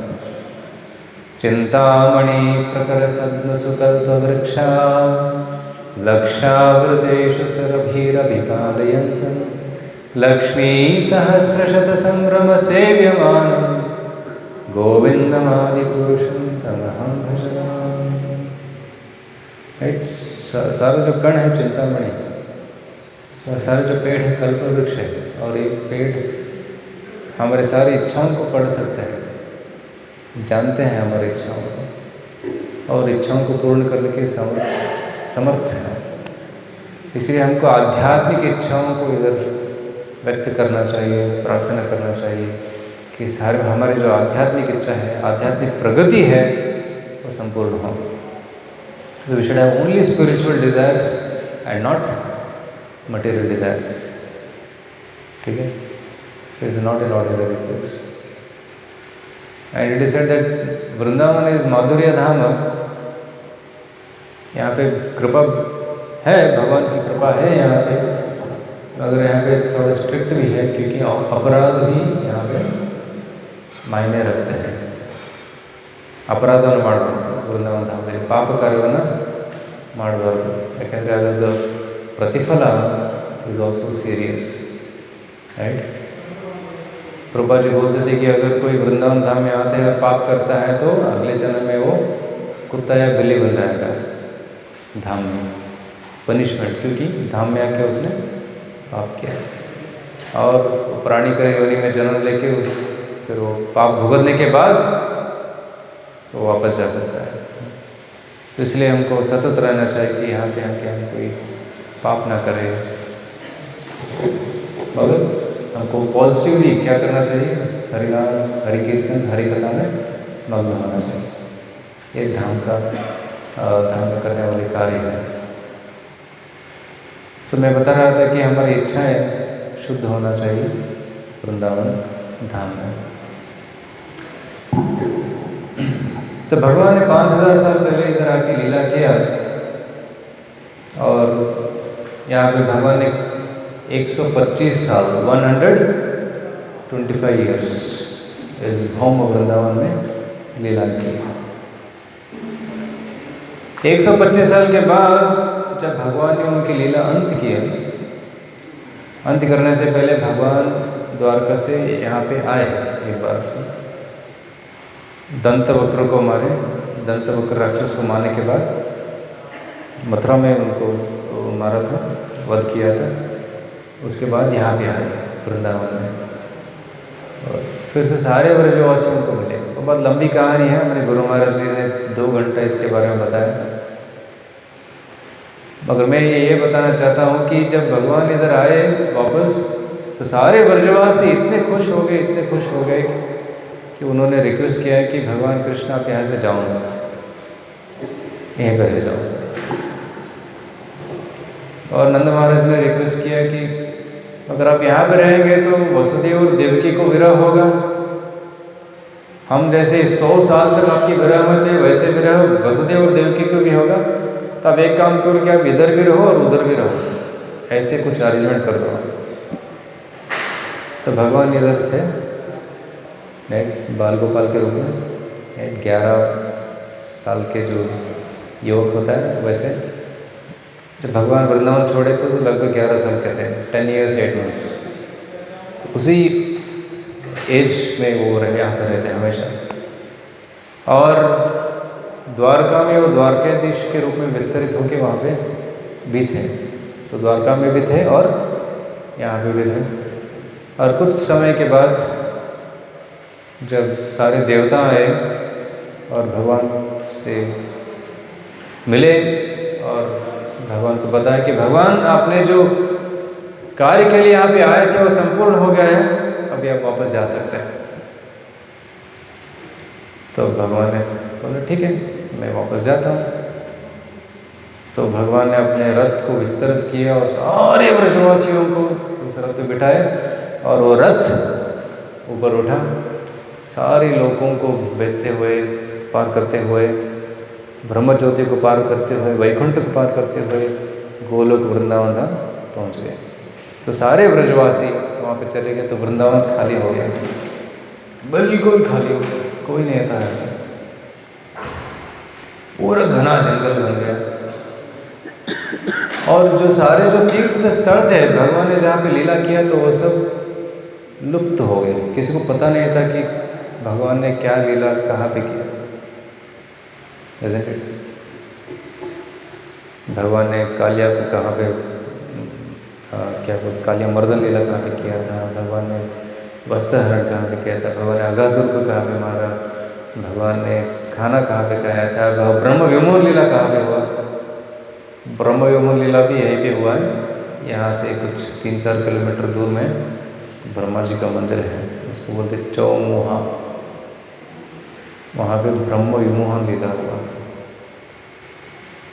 चिंतामणि प्रकर सद्म सुकल्प वृक्षा लक्षावृतेषु सुरभिरभिपालयन्तं लक्ष्मी सहस्रशत संभ्रम सेव्यमानं गोविंदमादिपुरुषं तमहं भजामि। राइट, सारा जो कण है चिंतामणि, सारे जो पेड़ है कल्पवृक्ष है, और एक पेड़ हमारे सारी इच्छाओं को पढ़ सकते हैं, जानते हैं हमारी इच्छाओं को, और इच्छाओं को पूर्ण करने के समर्थ है। इसलिए हमको आध्यात्मिक इच्छाओं को इधर व्यक्त करना चाहिए, प्रार्थना करना चाहिए कि सारे हमारी जो आध्यात्मिक इच्छा है, आध्यात्मिक प्रगति है, वो संपूर्ण हो। So we should have only spiritual desires and not material desires. ठीक है? So it is not an ordinary place. And it is said that Vrindavan is Madhurya Dham. यहाँ पे कृपा है, भगवान की कृपा है यहाँ पे, मगर यहाँ पे थोड़ा स्ट्रिक्ट भी है, क्योंकि अपराध भी यहाँ पे मायने रखते हैं। अपराधವನ್ನು ಮಾಡಬಾರ್ದು ವೃಂದಾವನ ಧಾಮದಲ್ಲಿ, ಪಾಪ ಕಾರ್ಯವನ್ನು ಮಾಡಬಾರ್ದು, ಯಾಕೆಂದರೆ ಅದರದ್ದು ಪ್ರತಿಫಲ is also serious. Right, Prabhupada ji बोलते थे कि अगर कोई वृंदावन धाम में आते हैं और पाप करता है तो अगले जन्म में वो कुत्ता या बिल्ली बन जाएगा धाम में, पनिशमेंट, क्योंकि धाम में आके उसने पाप किया। और प्राणी का योनि में जन्म लेके फिर वो पाप भुगतने के बाद वो वापस जा सकता है। तो इसलिए हमको सतत रहना चाहिए कि यहाँ पे आके हम कोई पाप ना करें, मगर हमको पॉजिटिवली क्या करना चाहिए, हरिनाम, हरि कीर्तन, हरि कथा में मग्न होना चाहिए। ये धाम में करने वाले कार्य है। सो मैं बता रहा था कि हमारी इच्छाएं शुद्ध होना चाहिए वृंदावन धाम में। तो भगवान ने 5000 साल पहले इधर आके लीला किया, और यहाँ पे भगवान ने 125 साल 125 ईयर्स इस भौम वृंदावन में लीला की। 125 साल के बाद जब भगवान ने उनकी लीला अंत किया, अंत करने से पहले भगवान द्वारका से यहाँ पे आए एक बार, दंतवक्र को मारे, दंतवक्र राक्षस को मारने के बाद मथुरा में उनको मारा था, वध किया था। उसके बाद यहाँ पे आए वृंदावन में, और फिर से सारे ब्रजवासियों को मिले। वो बहुत लंबी कहानी है, हमारे गुरु महाराज जी ने 2 घंटा इसके बारे में बताया, मगर मैं ये बताना चाहता हूँ कि जब भगवान इधर आए वापस, तो सारे ब्रजवासी इतने खुश हो गए कि उन्होंने रिक्वेस्ट किया है कि भगवान कृष्ण आप यहाँ से जाओ, यहीं पर रह जाओ। और नंद महाराज ने रिक्वेस्ट किया कि अगर आप यहाँ पर रहेंगे तो वसुदेव और देवकी को विरह होगा। हम जैसे 100 साल तक आपकी विरह में थे, वैसे विरह वसुदेव और देवकी को भी होगा। तो आप एक काम करो कि आप इधर भी रहो और उधर भी रहो, ऐसे कुछ अरेंजमेंट कर दो। तो भगवान इधर थे नेट बाल गोपाल के रूप में, 11 साल के जो युवक होता है, वैसे जब भगवान वृंदावन छोड़े थे तो लगभग 11 साल के थे, 10 years 8 months। तो उसी एज में वो रहे, यहाँ पर रहते हमेशा। और द्वारका में वो द्वारकाधीश के रूप में विस्तरित होकर वहाँ पे भी थे। तो द्वारका में भी थे और यहाँ पे भी थे। और कुछ समय के बाद जब सारे देवता आए और भगवान से मिले और भगवान को बताया कि भगवान आपने जो कार्य के लिए यहाँ पे आए थे वो संपूर्ण हो गया है, अभी आप वापस जा सकते हैं। तो भगवान ने बोला ठीक है, मैं वापस जाता हूँ। तो भगवान ने अपने रथ को विस्तृत किया और सारे ब्रजवासियों को उस रथ पे बिठाए, और वो रथ ऊपर उठा, सारे लोगों को बहते हुए पार करते हुए, ब्रह्मज्योति को पार करते हुए, वैकुंठ को पार करते हुए गोलोक वृंदावन धाम पहुँच गए। तो सारे ब्रजवासी वहाँ पे चले गए, तो वृंदावन खाली हो गया, बिल्कुल खाली हो गया, कोई नहीं आता है, पूरा घना जंगल बन गया। और जो सारे जो तीर्थ स्थल थे भगवान ने जहाँ पे लीला किया, तो वो सब लुप्त हो गए। किसी को पता नहीं था कि भगवान ने क्या लीला कहाँ पे किया। भगवान ने कालिया को कहाँ पे क्या बोलते, कालिया मर्दन लीला कहाँ पे किया था, भगवान ने वस्त्रहरण कहाँ पे किया था, भगवान ने अगासुर को कहाँ पे मारा, भगवान ने खाना कहाँ पे खाया था, ब्रह्म विमोहन लीला कहाँ पे हुआ। ब्रह्म विमोहन लीला भी यहीं पे हुआ है, यहाँ से कुछ 3-4 किलोमीटर दूर में ब्रह्मा जी का मंदिर है, उसको बोलते चौमुहा, वहाँ पे ब्रह्म विमोहन लीला हुआ।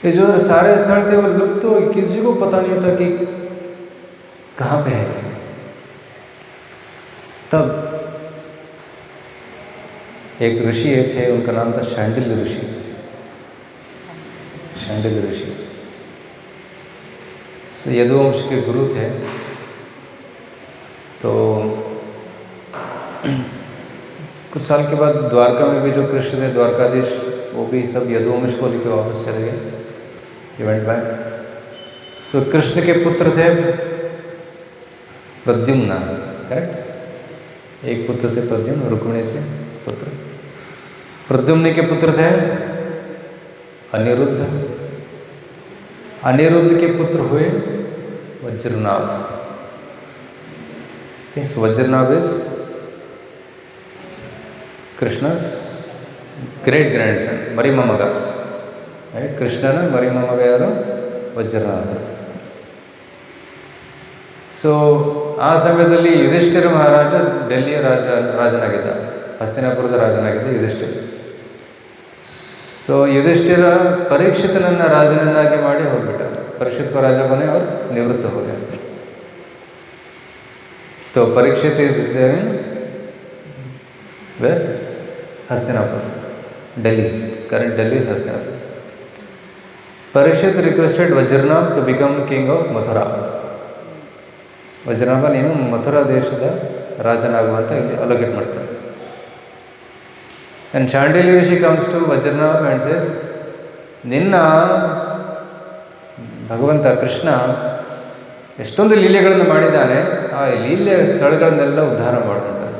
ये जो सारे स्थल थे वो लुप्त हो, किसी को पता नहीं था कि कहाँ पे है। तब एक ऋषि थे, उनका नाम था शांडिल्य ऋषि। शांडिल्य ऋषि यदुवंश के गुरु थे। तो कुछ साल के बाद द्वारका में भी जो कृष्ण थे द्वारकाधीश, वो भी सब यदुवंश को लेकर वापस चले गए, इवेंट बैक। सो कृष्ण के पुत्र थे प्रद्युम्न, करेक्ट, एक पुत्र थे प्रद्युम्न, रुक्मिणी से पुत्र। प्रद्युम्न के पुत्र थे अनिरुद्ध, अनिरुद्ध के पुत्र हुए Vajranabh. So Vajranabh is Krishna's great grandson, मरी ಮೊಮ್ಮಗ, ಕೃಷ್ಣನ ಮರಿ ಮೊಮ್ಮಗ ಯಾರು? ವಜ್ರನಾಭ. ಸೊ ಆ ಸಮಯದಲ್ಲಿ ಯುಧಿಷ್ಠಿರ ಮಹಾರಾಜ ಡೆಲ್ಲಿಯ ರಾಜನಾಗಿದ್ದ, ಹಸ್ತಿನಾಪುರದ ರಾಜನಾಗಿದ್ದ ಯುಧಿಷ್ಠಿರ. ಸೊ ಯುಧಿಷ್ಠಿರ ಪರೀಕ್ಷಿತನನ್ನು ರಾಜನನ್ನಾಗಿ ಮಾಡಿ ಹೋಗ್ಬಿಟ್ಟ. परीक्षित को राजा बने और निवृत्त हो गए. तो Parikshit is there in where? Hastinapur, Delhi. Current Delhi is Hastinapur. Parikshit requested Vajranabh to become king of Mathura. Vajranabh ನೀನು ಮಥುರಾ ದೇಶದ ರಾಜನಾಗುವಂತ ಇಲ್ಲಿ ಅಲೋಕೇಟ್ ಮಾಡ್ತಾರೆ. ಆ್ಯಂಡ್ ಶಾಂಡಿಲ್ಯ ಋಷಿ comes to Vajranabh and says, ನಿನ್ನ ಭಗವಂತ ಕೃಷ್ಣ ಎಷ್ಟೊಂದು ಲೀಲೆಗಳನ್ನು ಮಾಡಿದ್ದಾನೆ, ಆ ಲೀಲೆಯ ಸ್ಥಳಗಳನ್ನೆಲ್ಲ ಉದ್ಧಾರ ಮಾಡುವಂತಾರೆ.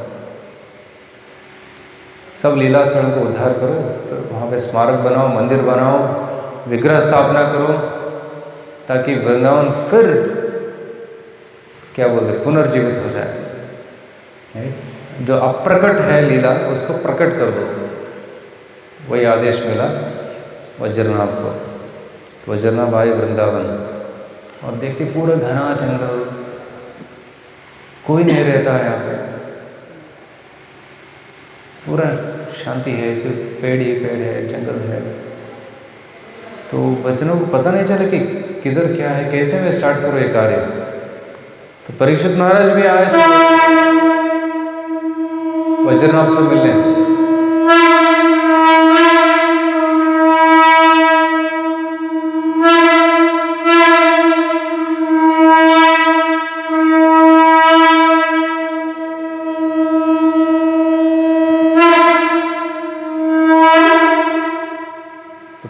सब लीला स्थलों को उद्धार करो, तो वहाँ पे स्मारक बनाओ, मंदिर बनाओ, विग्रह स्थापना करो, ताकि वृंदावन फिर क्या बोलते पुनर्जीवित हो जाए. जो अप्रकट है लीला उसको प्रकट कर दो. वही आदेश मिला वज्रनाभ को. तो वज्रनाभ आए वृंदावन और देखते पूरा घना जंगल, कोई नहीं रहता है यहाँ पे, पूरा शांति है, सिर्फ पेड़ ही पेड़ है, जंगल है. तो बच्चों को पता नहीं चला कि किधर क्या है, कैसे मैं स्टार्ट करूँ ये कार्य. तो परीक्षित महाराज भी आए वज्रनाभ से मिलने.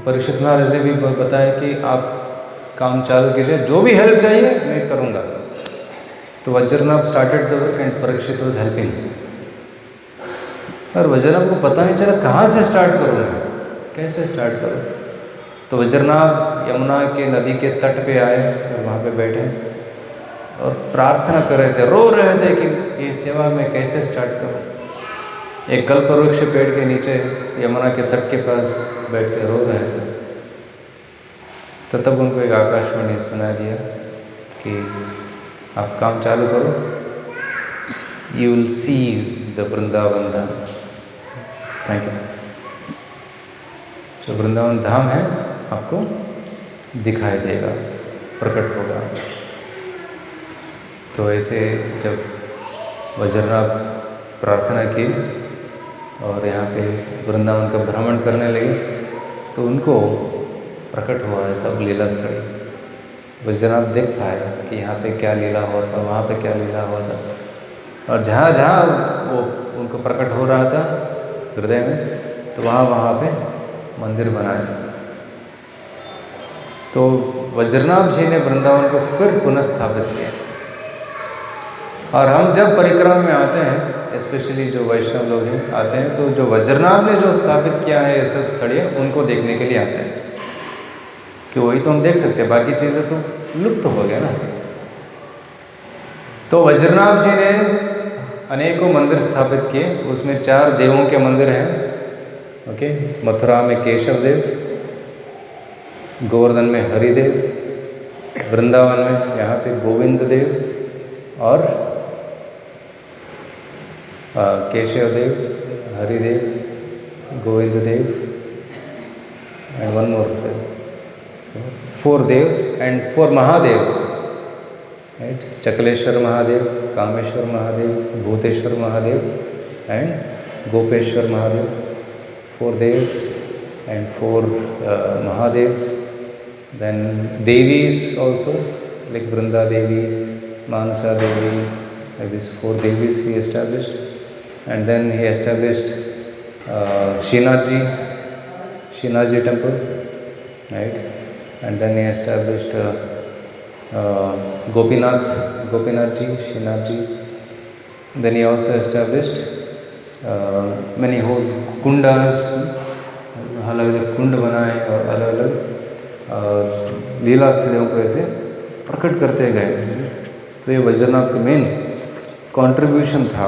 परीक्षित महाराज ने भी बताया कि आप काम चालू कीजिए, जो भी हेल्प चाहिए मैं करूँगा. तो Vajranabh started the work and Parikshit was helping. और वज्रनाभ को पता नहीं चला कहाँ से स्टार्ट करूँगा, कैसे स्टार्ट करूँ. तो वज्रनाभ यमुना के नदी के तट पे आए और वहाँ पे बैठे और प्रार्थना कर रहे थे, रो रहे थे कि ये सेवा मैं कैसे स्टार्ट करूँ. एक कल्पवृक्ष पेड़ के नीचे यमुना के तट के पास बैठ के रो रहे थे. तो तब उनको एक आकाशवाणी सुना दिया कि आप काम चालू करो, you will see the Vrindavan Dham. Thank you. जो वृंदावन धाम है आपको दिखाई देगा, प्रकट होगा. तो ऐसे जब वज्रनाभ प्रार्थना की और यहाँ पे वृंदावन का भ्रमण करने लगे, तो उनको प्रकट हुआ है सब लीला स्थल. वज्रनाभ देख पाए कि यहाँ पे क्या लीला हुआ था, वहाँ पे क्या लीला हुआ था. और जहाँ जहाँ वो उनको प्रकट हो रहा था हृदय में, तो वहाँ पे मंदिर बनाए. तो वज्रनाभ जी ने वृंदावन को फिर पुनः स्थापित किया. और हम जब परिक्रमा में आते हैं, स्पेशली जो वैष्णव लोग हैं आते हैं, तो जो वज्रनाभ ने जो स्थापित किया है ये सब स्थलीय, उनको देखने के लिए आते हैं. कि वही तो हम देख सकते हैं, बाकी चीज़ें तो लुप्त हो गया ना. तो वज्रनाभ जी ने अनेकों मंदिर स्थापित किए. उसमें 4 देवों के मंदिर हैं. ओके, मथुरा में केशव देव, गोवर्धन में हरिदेव, वृंदावन में यहाँ पे गोविंद देव और Keshav Dev, Haridev, Govind Dev and one more Dev. 4 devs and 4 Mahadevs, right? Chakleshwar Mahadev, Kameshwar Mahadev, Bhuteshwar Mahadev and Gopeshwar Mahadev. 4 devs and 4 Mahadevs. Then devis also, like Vrinda Devi, Manasa Devi, like these 4 devis he established. And then he established Srinathji temple, right? And then he established Gopinathji, Srinathji. Then he also established many whole kundas, अलग अलग कुंड बनाए और अलग अलग लीला स्थलों को ऐसे प्रकट करते गए। तो ये वज्रनाभ का मेन कंट्रीब्यूशन था।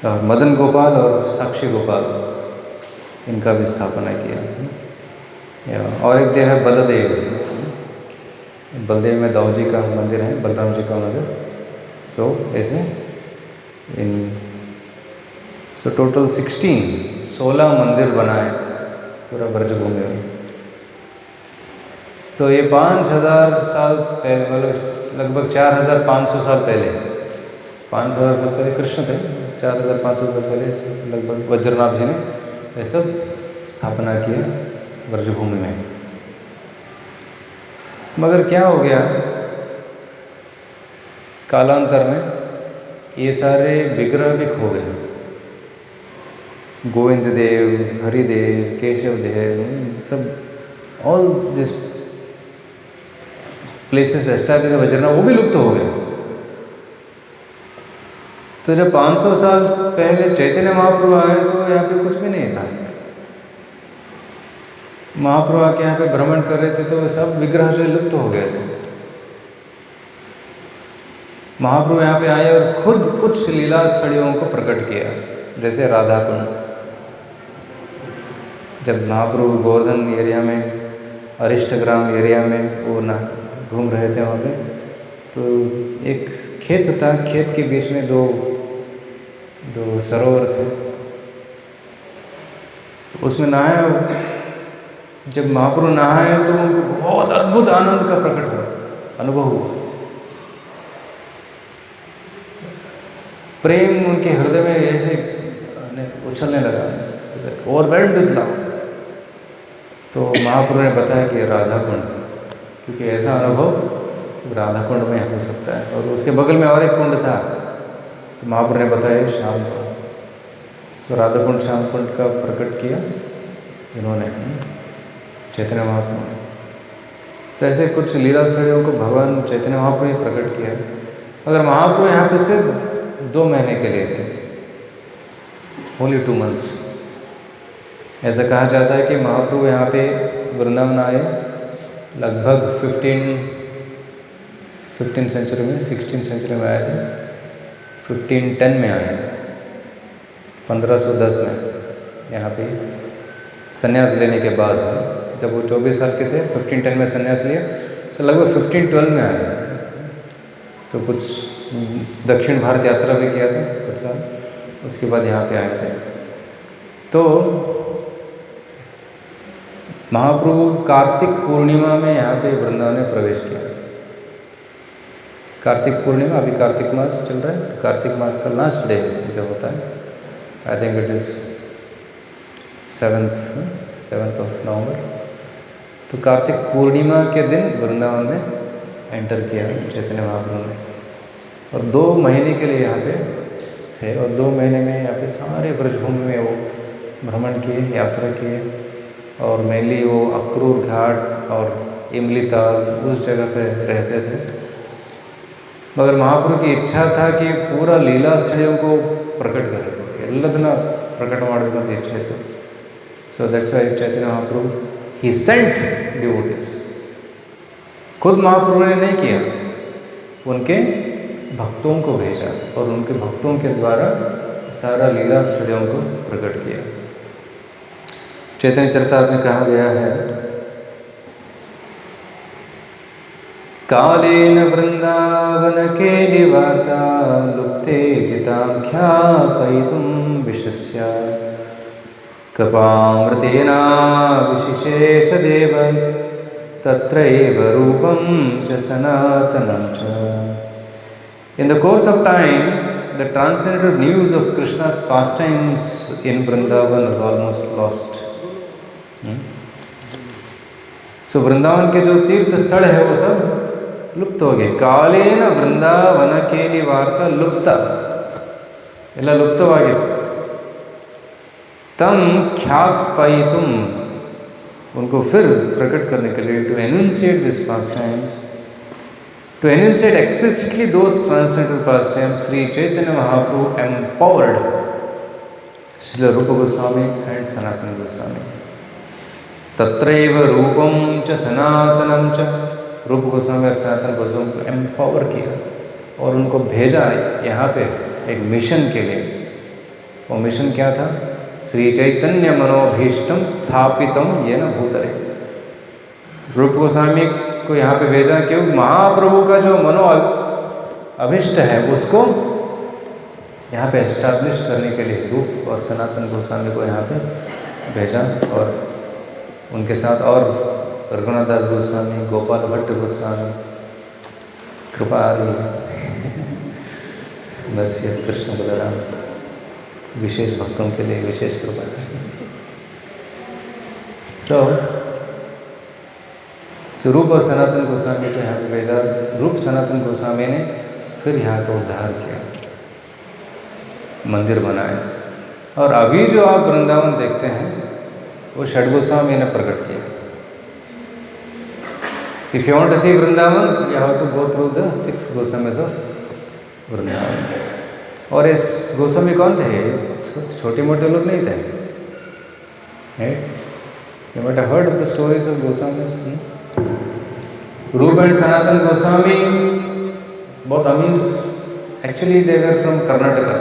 और मदन गोपाल और साक्षी गोपाल इनका भी स्थापना किया। और एक देव है बलदेव। बलदेव में दाऊ जी का मंदिर है, बलराम जी का मंदिर। सो ऐसे इन टोटल 16 मंदिर बनाए पूरा ब्रजभूमि में। तो ये 5000 साल पहले, मतलब लगभग 4500 साल पहले, 5000 साल पहले कृष्ण थे, 4500 साल पहले लगभग वज्रनाभ जी ने ये सब स्थापना की ब्रजभूमि में। मगर क्या हो गया, कालांतर में ये सारे विग्रह भी खो गए। गोविंद देव, हरिदेव, केशव देव, सब all this places establish Vajranabh वो भी लुप्त हो गए। तो जब 500 साल पहले चैतन्य महाप्रभु आए तो यहाँ पे कुछ भी नहीं था। महाप्रभु आके यहाँ पे भ्रमण कर रहे थे तो सब विग्रह जो लुप्त हो गए थे। महाप्रभु यहाँ पे आए और खुद कुछ लीला स्थलियों को प्रकट किया, जैसे राधा कुंड। जब महाप्रभु गोवर्धन एरिया में, अरिष्टग्राम एरिया में वो ना घूम रहे थे वहाँ पे, तो एक खेत था, खेत के बीच में दो सरोवर थे, उसमें नहाया। जब महाप्रभु नहाए तो उनको बहुत अद्भुत आनंद का प्रकट हुआ, अनुभव हुआ। प्रेम उनके हृदय में ऐसे उछलने लगा, ओवरवेल्म्ड विद लव। तो महाप्रभु ने बताया कि राधा कुंड, क्योंकि ऐसा अनुभव सिर्फ राधा कुंड में हो सकता है। और उसके बगल में और एक कुंड था, तो महाप्रभु ने बताया श्याम कुंड। तो राधा कुंड, श्याम कुंड का प्रकट किया इन्होंने, चैतन्य महाप्रभु ने। तो ऐसे कुछ लीला स्थलों को भगवान चैतन्य महाप्रभु ने प्रकट किया। अगर महाप्रभु यहाँ पे सिर्फ 2 महीने के लिए थे, ओनली 2 months। ऐसा कहा जाता है कि महाप्रभु यहाँ पे वृंदावन आए लगभग 15 सेंचुरी में, 16 सेंचुरी में आए थे, 1510 में आए, 1510 में यहाँ पे संन्यास लेने के बाद, जब वो 24 साल के थे, 1510 में संन्यास लिया, तो लगभग 1512 में आए। तो कुछ दक्षिण भारत यात्रा भी किया था कुछ साल, उसके बाद यहाँ पे आए थे। तो महाप्रभु कार्तिक पूर्णिमा में यहाँ पे वृंदावन में प्रवेश किया। कार्तिक पूर्णिमा, अभी कार्तिक मास चल रहा है, तो कार्तिक मास का लास्ट डे जो होता है, I think it is 7th of November। तो कार्तिक पूर्णिमा के दिन वृंदावन में एंटर किया चैतन्य महाप्रभु ने, और 2 महीने के लिए यहाँ पे थे। और 2 महीने में यहाँ पे सारे ब्रजभूमि में वो भ्रमण किए, यात्रा किए। और मेनली वो अक्रूर घाट और इमली ताल उस जगह पे रहते थे। मगर महाप्रभु की इच्छा था कि पूरा लीला स्थलियों को प्रकट करें, एल्लदना प्रकट ಮಾಡಬೇಕಂತ इच्छा थी। So that's why Chaitanya Mahaprabhu ही सेंट डिवोटीज। खुद महाप्रभु ने नहीं किया, उनके भक्तों को भेजा और उनके भक्तों के द्वारा सारा लीला स्थलियों को प्रकट किया। चैतन्य चरितामृत में कहा गया है, कालेन वृंदावन के निवाता लुप्ते तितां ख्यापयितुं विशस्य कृपामृतेना विशिशेष देव तत्रैव रूपं च सनातनं च। In the course of time, the transcendental news of Krishna's pastimes in Vrindavan was almost lost. So Vrindavan के जो तीर्थ स्थल है वो सब लुप्त हो गए। कालेन वृंदावन के निवार्ता लुप्त, ಎಲ್ಲ लुप्तವಾಗಿತ್ತು। तम ख्यापयितुम, उनको फिर प्रकट करने के लिए, to enunciate this pastimes, to enunciate explicitly those transcendental pastimes, Sri Chaitanya Mahaprabhu empowered Srila रूप गोस्वामी एंड सनातन गोस्वामी। तत्रैव रूपम च सनातनम च, रूप गोस्वामी और सनातन गोस्वामी को एम्पावर किया और उनको भेजा यहाँ पे एक मिशन के लिए। वो मिशन क्या था? श्री चैतन्य मनोभीष्टम स्थापितम येन भूतले। रूप गोस्वामी को यहाँ पे भेजा क्योंकि महाप्रभु का जो मनो अभिष्ट है उसको यहाँ पे एस्टैब्लिश करने के लिए रूप और सनातन गोस्वामी को यहाँ पे भेजा। और उनके साथ और रघुनाथ दास गोस्वामी, गोपाल भट्ट गोस्वामी, कृपा आ रही है नरसिंह कृष्ण बलराम, विशेष भक्तों के लिए विशेष कृपा है। रूप और सनातन गोस्वामी को यहाँ पे भेजा। रूप सनातन गोस्वामी ने फिर यहाँ का उद्धार किया, मंदिर बनाए। और अभी जो आप वृंदावन देखते हैं वो षड गोस्वामी ने प्रकट किया। If you want to see Vrindavan, you have to go through the 6 Goswamis of Vrindavan. और इस गोस्वामी कौन थे? छोटे मोटे लोग नहीं थे। You might have heard of the stories of Goswamis. रूप एंड सनातन गोस्वामी बहुत अमीर, actually they were from Karnataka.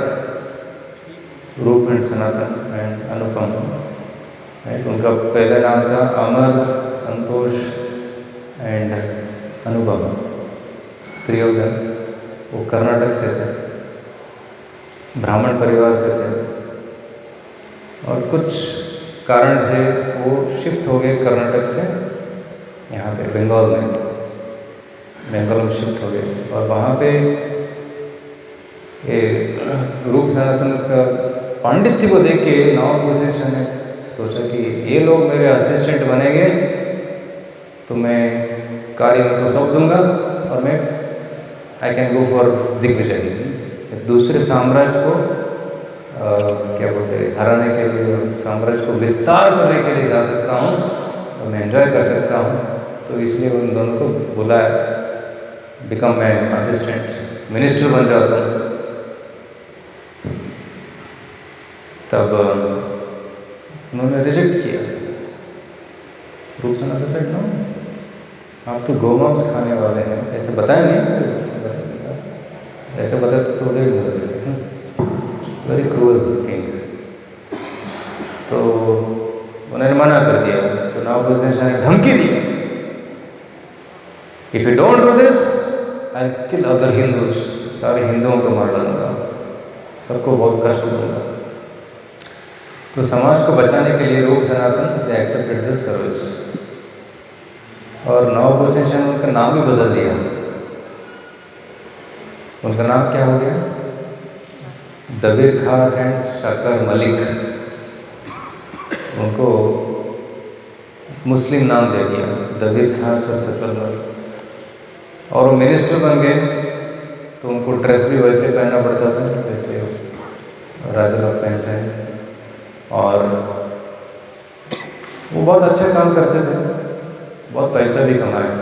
रूप एंड सनातन एंड अनुपम, उनका पहला नाम था अमर, संतोष एंड अनुपम, 3 of them। वो कर्नाटक से थे, ब्राह्मण परिवार से थे और कुछ कारण से वो शिफ्ट हो गए कर्नाटक से यहाँ पे बंगाल में शिफ्ट हो गए। और वहाँ पे रूप सनातन का पांडित्य को देख के नव पोजीशन ने सोचा कि ये लोग मेरे असिस्टेंट बनेंगे तो मैं कार्य उनको सौंप दूंगा और मैं आई कैन गो फॉर दिग्विजय, दूसरे साम्राज्य को क्या बोलते हैं हराने के लिए, साम्राज्य को विस्तार करने के लिए जा सकता हूँ और मैं एंजॉय कर सकता हूँ। तो इसलिए उन दोनों को बुलाया, बिकम मैं असिस्टेंट मिनिस्टर बन जाता हूँ। तब उन्होंने रिजेक्ट किया। रूप सनातन सेड नो, आप तो गोमांस खाने वाले हैं। ऐसे बताया नहीं, ऐसे बताते तो उधर बोल देते, वेरी क्रूअल थिंग्स। तो उन्होंने मना कर दिया। तो नाउ पोजीशन ने धमकी दी, if you don't do this I will kill other Hindus, सारे हिंदुओं को मार डालूंगा, सबको बहुत कष्ट दूंगा। तो समाज को बचाने के लिए रूप सनातन दे एक्सेप्टेड दिस सर्विस। और नव पोजीशन उनका नाम भी बदल दिया। उनका नाम क्या हो गया? दबीर खास एंड शकर मलिक। उनको मुस्लिम नाम दे दिया, दबीर खास और शकर मलिक। और वो मिनिस्टर बन गए तो उनको ड्रेस भी वैसे पहनना पड़ता था जैसे राजा लोग पहनते हैं। और वो बहुत अच्छा काम करते थे, बहुत पैसा भी कमाया,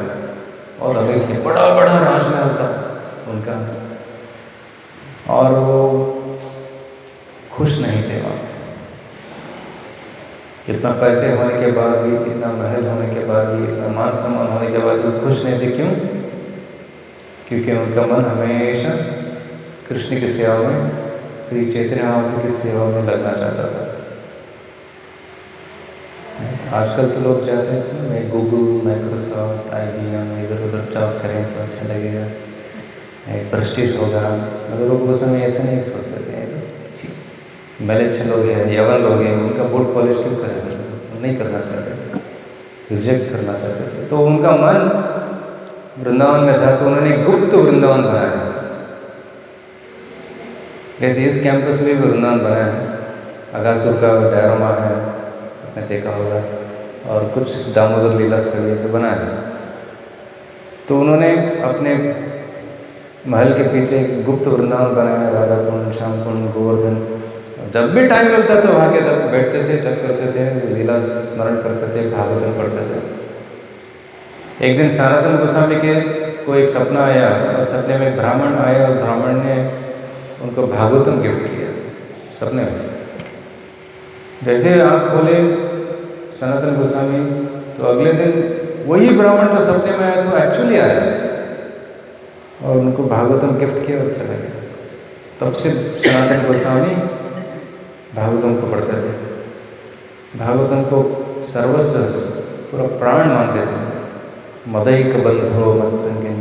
और अमीर थे, बड़ा बड़ा राजमहल था उनका। और वो खुश नहीं थे वहाँ। इतना पैसे होने के बाद भी, इतना महल होने के बाद भी, इतना मान सम्मान होने के बाद भी खुश नहीं थे। क्यों? क्योंकि उनका मन हमेशा कृष्ण की सेवा में, श्री चैतन्य महाप्रभु की सेवा में लगना चाहता था। आजकल तो लोग चाहते हैं मैं गूगल, माइक्रोसॉफ्ट, IBM इधर उधर जॉब करें तो अच्छा लगेगा, प्रेस्टीज होगा। मगर वो समय ऐसे नहीं सोचते थे। तो मैलेच लोग हैं, यवन लोग हैं, उनका बूट पॉलिश क्यों करें? नहीं करना चाहते, रिजेक्ट करना चाहते थे। तो उनका मन वृंदावन में था, तो उन्होंने गुप्त वृंदावन बनाया। जैसे इस कैंपस में भी वृंदावन बनाया है, अगासुर का डायरोमा है, आपने देखा होगा, और कुछ दामोदर लीला स्थल से बनाया है। तो उन्होंने अपने महल के पीछे एक गुप्त वृंदावन बनाया, राधा कुंड, श्याम कुंड, गोवर्धन। जब भी टाइम मिलता था वहाँ के सब बैठते थे, जप करते थे, लीला स्मरण करते थे, भागवतम पढ़ते थे। एक दिन सनातन गोस्वामी के को एक सपना आया, और सपने में एक ब्राह्मण आया और ब्राह्मण ने उनको भागवतम गिफ्ट किया सपने में। जैसे आँख खोले सनातन गोस्वामी, तो अगले दिन वही ब्राह्मण जो सपने में आया तो एक्चुअली आया और उनको भागवतम गिफ्ट किया और चला गया। तब से सनातन गोस्वामी भागवतम को पढ़ते थे, भागवतम को सर्वस्व पूरा प्राण मानते थे। मदैक बंधो मत्संगिन,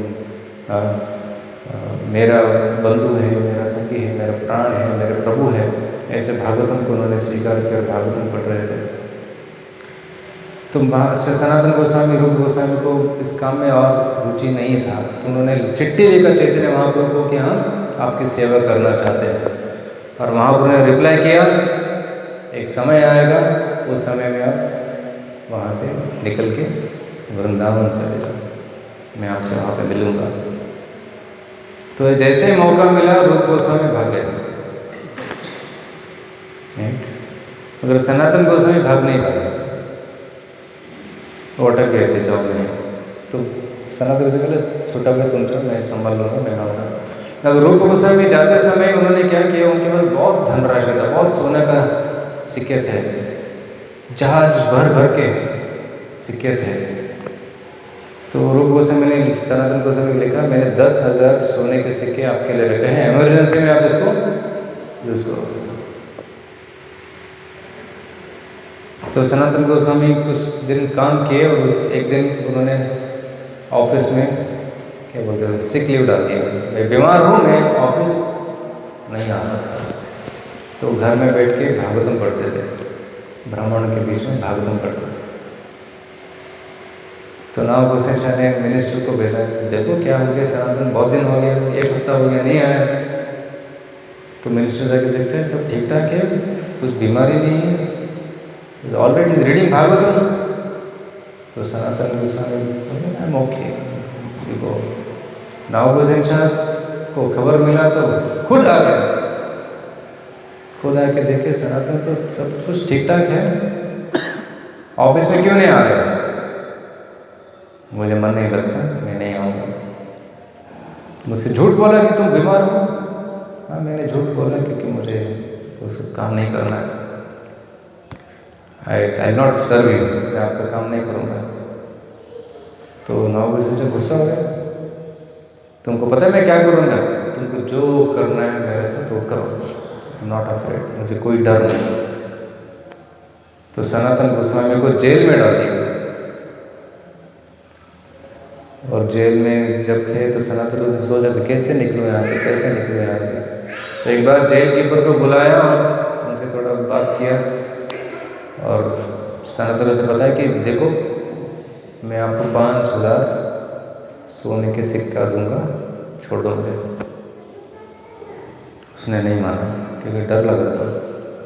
मेरा बंधु है, मेरा संगी है, मेरा प्राण है, मेरे प्रभु है, ऐसे भागवतम को उन्होंने स्वीकार किया और भागवतम पढ़ रहे थे। तो सनातन गोस्वामी रूप गोस्वामी को इस काम में और रुचि नहीं था, तो उन्होंने चिट्ठी लिखा चैतन्य महाप्रभु को कि हाँ आपकी सेवा करना चाहते हैं। और महाप्रभु ने रिप्लाई किया, एक समय आएगा, उस समय में आप वहाँ से निकल के वृंदावन चले जाओ, मैं आपसे वहाँ पे मिलूँगा। तो जैसे मौका मिला रूप गोस्वामी भाग गए। अगर सनातन गोस्वामी भाग नहीं पाए, वो अटक गए थे जॉब में, तो सनातन से बोले छोटा भाई तुम चलो, मैं संभाल लूँगा, मैं आऊँगा। अगर रूप गोस्वामी जाते समय उन्होंने क्या किया, उनके पास बहुत धनराशि था, बहुत सोने का सिक्के थे, जहाज भर भर के सिक्के थे। तो रूप गोस्वामी ने सनातन गोस्वामी को लिखा, मैंने 10,000 सोने के सिक्के आपके लिए रखे हैं, इमरजेंसी में आप इसको यूज करो। तो सनातन गोस्वामी कुछ दिन काम किए और उस एक दिन उन्होंने ऑफिस में क्या बोलते हैं सिक लीव डाल दिया, मैं बीमार हूँ, मैं ऑफिस नहीं आ सकता। तो घर में बैठ के भागवतम पढ़ते थे, ब्राह्मण के बीच में भागवतम पढ़ते थे। तो नाव गोसाई शाह ने मिनिस्टर को भेजा, देखो क्या हो गया सनातन, बहुत दिन हो गया, 1 हफ्ता हो गया नहीं आया। तो मिनिस्टर जाके देखते हैं सब ठीक ठाक है, कुछ बीमारी नहीं है, ऑलरेडी इज रीडिंग भागवतम। तो Sanatan Goswami I am okay. देखो नाव गोसाई शाह को खबर मिला तो खुद आ गए, खुद आके देखे सनातन तो सब कुछ ठीक ठाक है, ऑफिस में क्यों नहीं आ रहे? मुझे मन नहीं लगता, मैं नहीं आऊँगा। मुझसे झूठ बोला कि तुम बीमार हो। हाँ मैंने झूठ बोला क्योंकि मुझे उसको काम नहीं करना है। आई नॉट सर्व यू, मैं आपका काम नहीं करूँगा। तो नाव गोसाई गुस्सा हो गया, तुमको पता है मैं क्या करूँगा, तुमको जो करना है मेरे से तो करो, आई एम नॉट अफ्रेड, मुझे कोई डर नहीं। तो सनातन गोस्वामी को जेल में डाल दिया। और जेल में जब थे तो सनातन गोस्वामी सोचा कि कैसे निकलूँ यहाँ से, कैसे निकलूँ यहाँ से। तो एक बार जेल कीपर को बुलाया और उनसे थोड़ा बात किया और सनातन से बताया कि देखो मैं आपको 5,000 सोने के सिक्का दूंगा, छोड़ दो मुझे। उसने नहीं माना क्योंकि डर लगा था,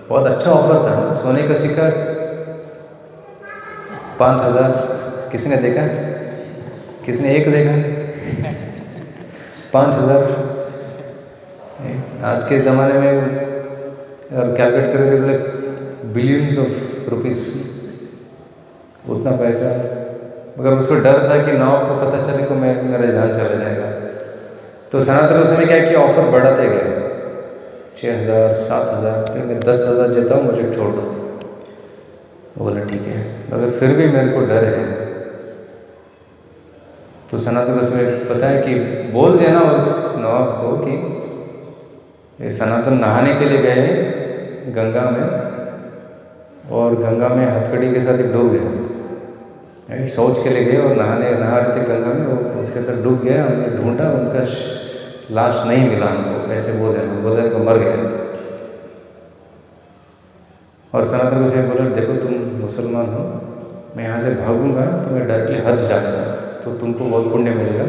बहुत अच्छा ऑफर था ना, सोने का सिक्का 5,000। किसने देखा, किसने एक देखा? 5,000 आज के ज़माने में अगर कैलकुलेट करेंगे तो बिलियंस ऑफ रुपीस, उतना पैसा। मगर उसको डर था कि नाव को पता चले को मेरा जान चला जाएगा। तो सनातन उसने क्या किया, ऑफर बढ़ाते गए, 6,000, 7,000, फिर मैं 10,000 देता हूँ, मुझे छोड़ दो। बोला ठीक है, मगर फिर भी मेरे को डर है। तो सनातन उसने बताया कि बोल देना उस नवाब को कि सनातन नहाने के लिए गए गंगा में, और गंगा में हथकड़ी के साथ ही डूब गया। शौच के लिए गए और नहा रहे थे गंगा में, वो उसके साथ डूब गया। हमने ढूंढा, उनका लाश नहीं मिला हमको, ऐसे बोल देना, बोले को मर गया। और सनातन गोस्वामी बोला देखो तुम मुसलमान हो, मैं यहाँ से भागूंगा तो मैं डायरेक्टली हज जाऊँगा, तो तुमको बहुत पुण्य मिलेगा।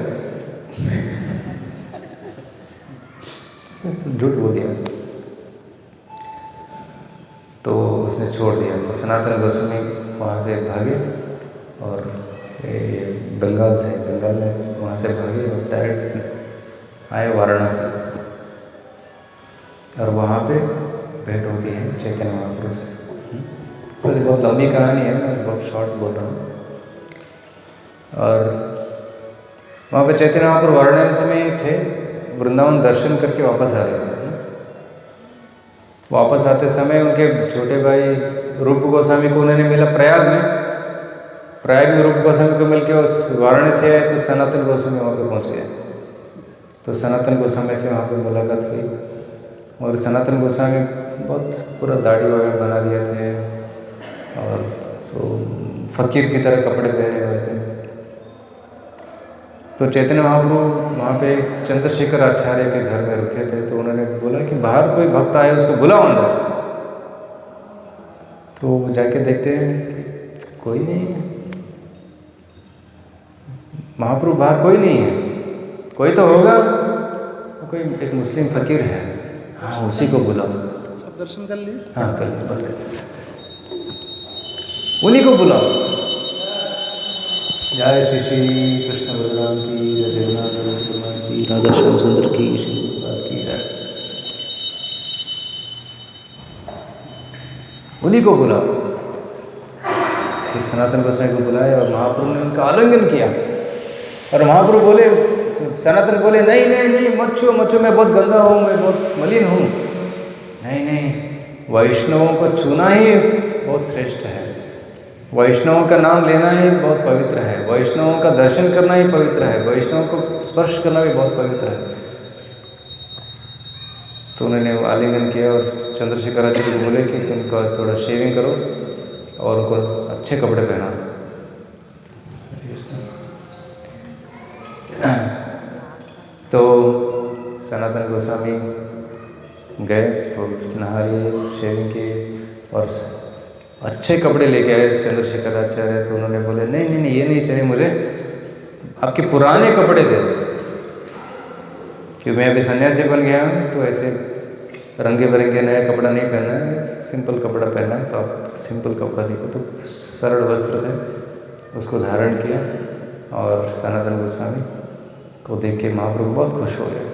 झूठ बोल दिया, तो उसने छोड़ दिया। तो सनातन गोस्वामी वहाँ से भागे और बंगाल में वहाँ से भागे और डायरेक्ट आए वाराणसी। और वहाँ पे भेंट होती है चैतन्य महाप्रभु से। तो ये बहुत लंबी कहानी है, मैं बहुत शॉर्ट बोल रहा हूँ। और वहाँ पे चैतन्य महाप्रभु वाराणसी में थे, वृंदावन दर्शन करके वापस आ रहे थे। वापस आते समय उनके छोटे भाई रूप गोस्वामी को उन्होंने मिला प्रयाग में। प्रयाग में रूप गोस्वामी को मिलकर उस वाराणसी आए तो सनातन गोस्वामी वहाँ पे पहुँच गए। तो सनातन गोस्वामी से वहाँ पे मुलाकात हुई और सनातन गोस्वामी बहुत पूरा दाढ़ी वगैरह बना दिए थे और तो फकीर की तरह कपड़े पहने हुए थे। तो चैतन्य महाप्रभु वहाँ पे चंद्रशेखर आचार्य के घर में रुके थे। तो उन्होंने बोला कि बाहर कोई भक्त आए उसको बुलाओ अंदर। तो वो जाके देखते हैं कि कोई नहीं है, महाप्रभु बाहर कोई नहीं है, कोई तो होगा, तो कोई एक मुस्लिम फकीर है, हाँ उसी को बुलाओ। सब दर्शन कर लिए? हाँ कर लिए, बंद कर सकते, उन्हीं को बुलाओ। जय श्री श्री कृष्ण बलराम की, जय जगन्नाथ भगवान की, राधा श्याम सुंदर की, श्री की जय। उन्हीं को बुलाओ। तो सनातन गोसाई को बुलाया और महाप्रभु ने उनका आलिंगन किया और महाप्रभु बोले, सनातन बोले नहीं नहीं नहीं मत छुओ मत छुओ, मैं बहुत गंदा हूँ, मैं बहुत मलिन हूँ। नहीं नहीं, वैष्णवों को छूना ही बहुत श्रेष्ठ है, वैष्णवों का नाम लेना ही बहुत पवित्र है, वैष्णवों का दर्शन करना ही पवित्र है, वैष्णवों को स्पर्श करना भी बहुत पवित्र है। तो उन्होंने वो आलिंगन किया और चंद्रशेखर आचार्य को बोले कि उनका थोड़ा शेविंग करो और उनको अच्छे कपड़े पहना। तो सनातन गोस्वामी गए और नहा लिए, शेविंग किए और अच्छे कपड़े लेके आए चंद्रशेखर आचार्य। तो उन्होंने बोले नहीं नहीं नहीं ये नहीं चाहिए मुझे, आपके पुराने कपड़े दे दो, क्योंकि मैं अभी सन्यासी बन गया हूँ तो ऐसे रंगे बिरंगे नया कपड़ा नहीं पहनना है, सिंपल कपड़ा पहनना है। तो आप सिंपल कपड़ा देखो, तो सरल वस्त्र थे, उसको धारण किया और सनातन गोस्वामी को देख के महाप्रभु बहुत खुश हो गए।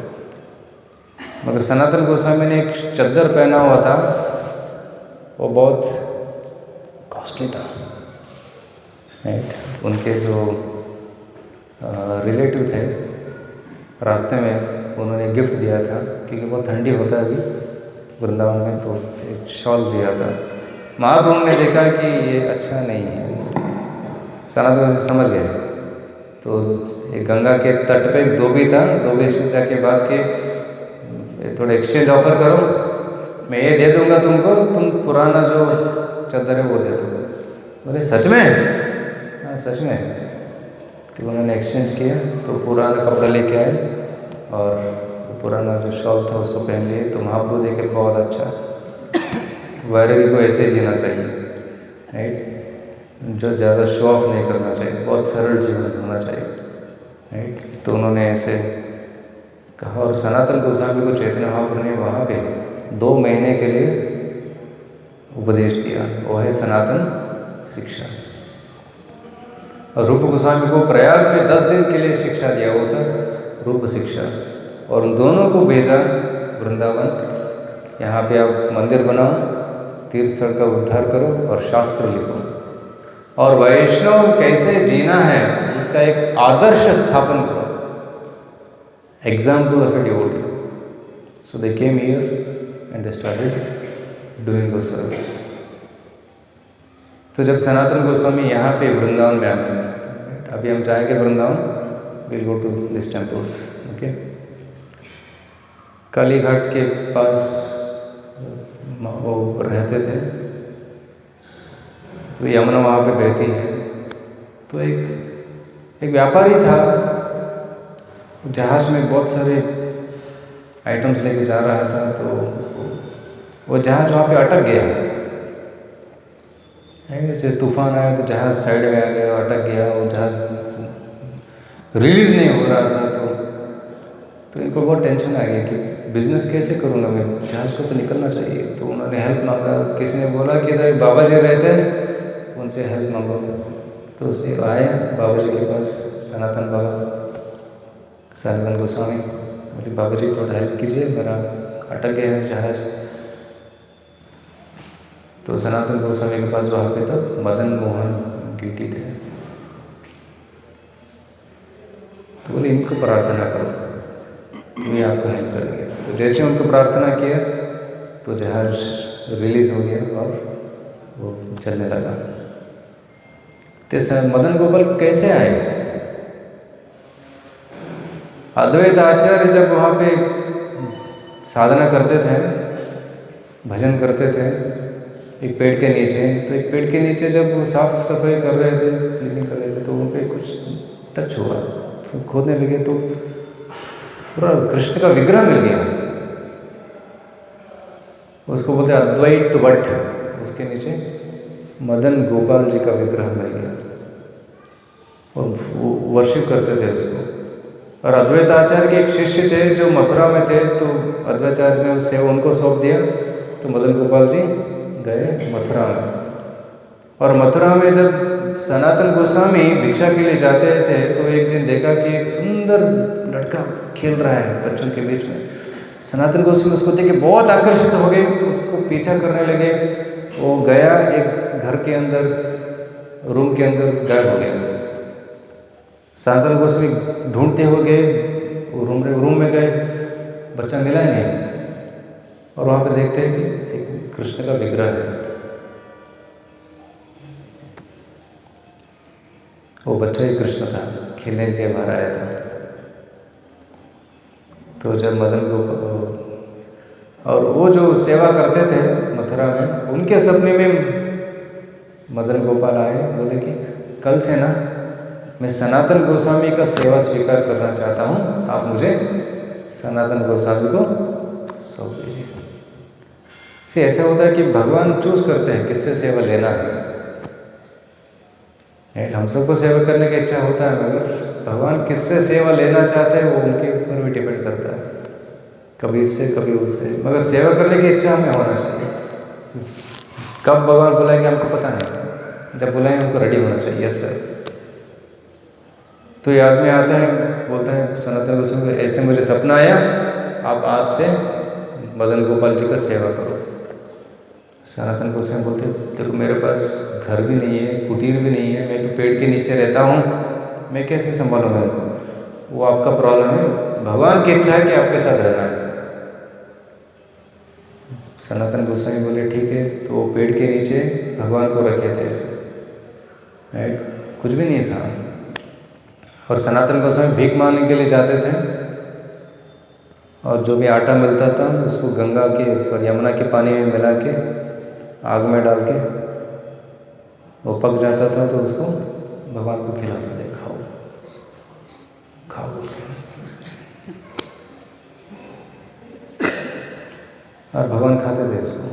मगर सनातन गोस्वामी ने एक चद्दर पहना हुआ था, वो बहुत कॉस्टली था। राइट, उनके जो रिलेटिव थे रास्ते में उन्होंने गिफ्ट दिया था, क्योंकि बहुत ठंडी होता है अभी वृंदावन में, तो एक शॉल दिया था। महाप्रभु ने देखा कि ये अच्छा नहीं है, सनातन से समझ गए। तो एक गंगा के तट पे एक धोबी था, धोबी से जाके बात की थोड़ा एक्सचेंज ऑफर करो, मैं ये दे दूंगा तुमको, तुम पुराना जो चादर है वो दे दो। बोले सच में? हाँ सच में। तो उन्होंने एक्सचेंज किया, तो पुराना कपड़ा लेके आए और पुराना जो शॉल था उसको पहन लिए। तो महाप्रभु देखे बहुत अच्छा, वैरागी को ऐसे ही जीना चाहिए, राइट, जो ज़्यादा शो ऑफ नहीं करना चाहिए, बहुत सरल जीवन होना चाहिए, राइट। तो उन्होंने ऐसे कहा और सनातन गोस्वामी को चैतन्य महाप्रभु ने वहाँ पे 2 महीने के लिए उपदेश दिया, वो है सनातन शिक्षा। और रूप गोस्वामी को प्रयाग में 10 दिन के लिए शिक्षा दिया, वो था रूप शिक्षा। और उन दोनों को भेजा वृंदावन, यहाँ पे आप मंदिर बनाओ, तीर्थ स्थल का उद्धार करो और शास्त्र लिखो, और वैष्णव कैसे जीना है उसका एक आदर्श स्थापन करो, example of a devotee. So they came here and they started doing the service. तो जब सनातन गोस्वामी यहाँ पे वृंदावन में आए, अभी हम जाएंगे Vrindavan, will go to this temples, okay. Kali Ghat के पास वो रहते थे, तो यमुना वहाँ पे बहती है। तो एक व्यापारी था, जहाज में बहुत सारे आइटम्स लेके जा रहा था, तो वो जहाज वहाँ पे अटक गया। जैसे तूफान आया तो जहाज साइड में आ गया, अटक गया, वो जहाज रिलीज नहीं हो रहा था। तो इनको बहुत टेंशन आ गया कि बिजनेस कैसे करूँगा मैं, जहाज को तो निकलना चाहिए। तो उन्होंने हेल्प मांगा, किसी ने बोला कि इधर बाबा जी रहते हैं, उनसे हेल्प मांगो। तो उसने आए बाबा जी के पास, सनातन बाबा, सनातन गोस्वामी, बोले बाबा जी थोड़ा हेल्प कीजिए, मेरा अटक गया है जहाज। तो सनातन गोस्वामी के पास वहाँ पे तब मदन मोहन गिटी थे। तो बोले इनको प्रार्थना करो, ये आपको हेल्प करेंगे। तो जैसे उनको प्रार्थना किया तो जहाज रिलीज हो गया और वो चलने लगा। तो मदन गोपाल कैसे आए? अद्वैत आचार्य जब वहाँ पे साधना करते थे, भजन करते थे एक पेड़ के नीचे, तो एक पेड़ के नीचे जब वो साफ सफाई कर रहे थे, क्लीनिंग कर रहे थे, तो उन पे कुछ टच हुआ, तो खोदने लगे तो पूरा कृष्ण का विग्रह मिल गया। उसको बोलते अद्वैत वट, उसके नीचे मदन गोपाल जी का विग्रह मिल गया और वो वर्शिप करते थे उसको। और अद्वैत आचार्य के एक शिष्य थे जो मथुरा में थे, तो अद्वैत आचार्य ने उससे उनको सौंप दिया, तो मदन गोपाल जी गए मथुरा में। और मथुरा में जब सनातन गोस्वामी भिक्षा के लिए जाते थे, तो एक दिन देखा कि एक सुंदर लड़का खेल रहा है बच्चों के बीच में। सनातन गोस्वामी उसको देख के बहुत आकर्षित हो गए, उसको पीछा करने लगे। वो गया एक घर के अंदर, रूम के अंदर गायब हो गया। सनातन गोस्वामी ढूंढते हुए गए, वो रूम में गए, बच्चा मिला ही नहीं। और वहाँ पे देखते हैं कि एक कृष्ण का विग्रह है। वो बच्चा ही कृष्ण था, खेलने के लिए बाहर आया था। तो जब मदन गोपाल और वो जो सेवा करते थे मथुरा में, उनके सपने में मदन गोपाल आए, बोले कि कल से ना मैं सनातन गोस्वामी का सेवा स्वीकार करना चाहता हूँ, आप मुझे सनातन गोस्वामी को सौंप दीजिए। से ऐसा होता है कि भगवान चूज करते हैं किससे सेवा लेना है। हम सबको सेवा करने की इच्छा होता है, मगर भगवान किससे सेवा लेना चाहते हैं वो उनके ऊपर भी डिपेंड करता है, कभी इससे कभी उससे। मगर सेवा करने की इच्छा हमें होना चाहिए। कब भगवान बुलाएंगे हमको पता नहीं, जब बुलाएंगे हमको रेडी होना चाहिए। Yes sir. तो ये आदमी आता है, बोलता है सनातन गोस्वामी ऐसे मुझे सपना आया, आप आज से मदन गोपाल जी का सेवा करो। सनातन गोस्वामी बोलते देखो मेरे पास घर भी नहीं है, कुटीर भी नहीं है, मैं तो पेड़ के नीचे रहता हूँ, मैं कैसे संभालूंगा इनको? वो आपका प्रॉब्लम है, भगवान की इच्छा है कि आपके साथ रहना है। सनातन गोस्वामी बोले ठीक है। तो वो पेड़ के नीचे भगवान को रखे थे ऐसे, राइट, कुछ भी नहीं था। और सनातन गोस्वामी भीख मांगने के लिए जाते थे, और जो भी आटा मिलता था उसको गंगा के यमुना के पानी में मिला के आग में डाल के वो पक जाता था, तो उसको भगवान को खिलाते थे, खाओ खाओ। और भगवान खाते थे उसको।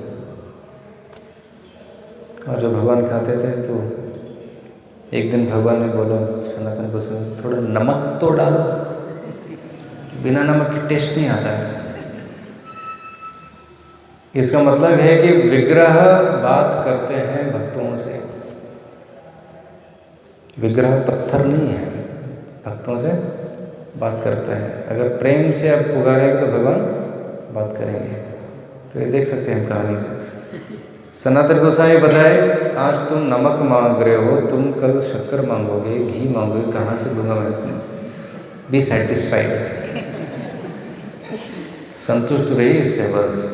और जब भगवान खाते थे तो एक दिन भगवान ने बोला सनातन गोस्वामी थोड़ा नमक तो डालो, बिना नमक की टेस्ट नहीं आता है। इसका मतलब है कि विग्रह बात करते हैं भक्तों से, विग्रह पत्थर नहीं है, भक्तों से बात करता है। अगर प्रेम से आप पुकारेंगे तो भगवान बात करेंगे। तो ये देख सकते हैं हम कहानी से। सनातन गोस्वामी बताए आज तुम नमक मांग रहे हो, तुम कल शक्कर मांगोगे, घी मांगोगे, कहाँ से दूंगा मैं? बी सेटिस्फाइड, संतुष्ट रहिए इससे बस।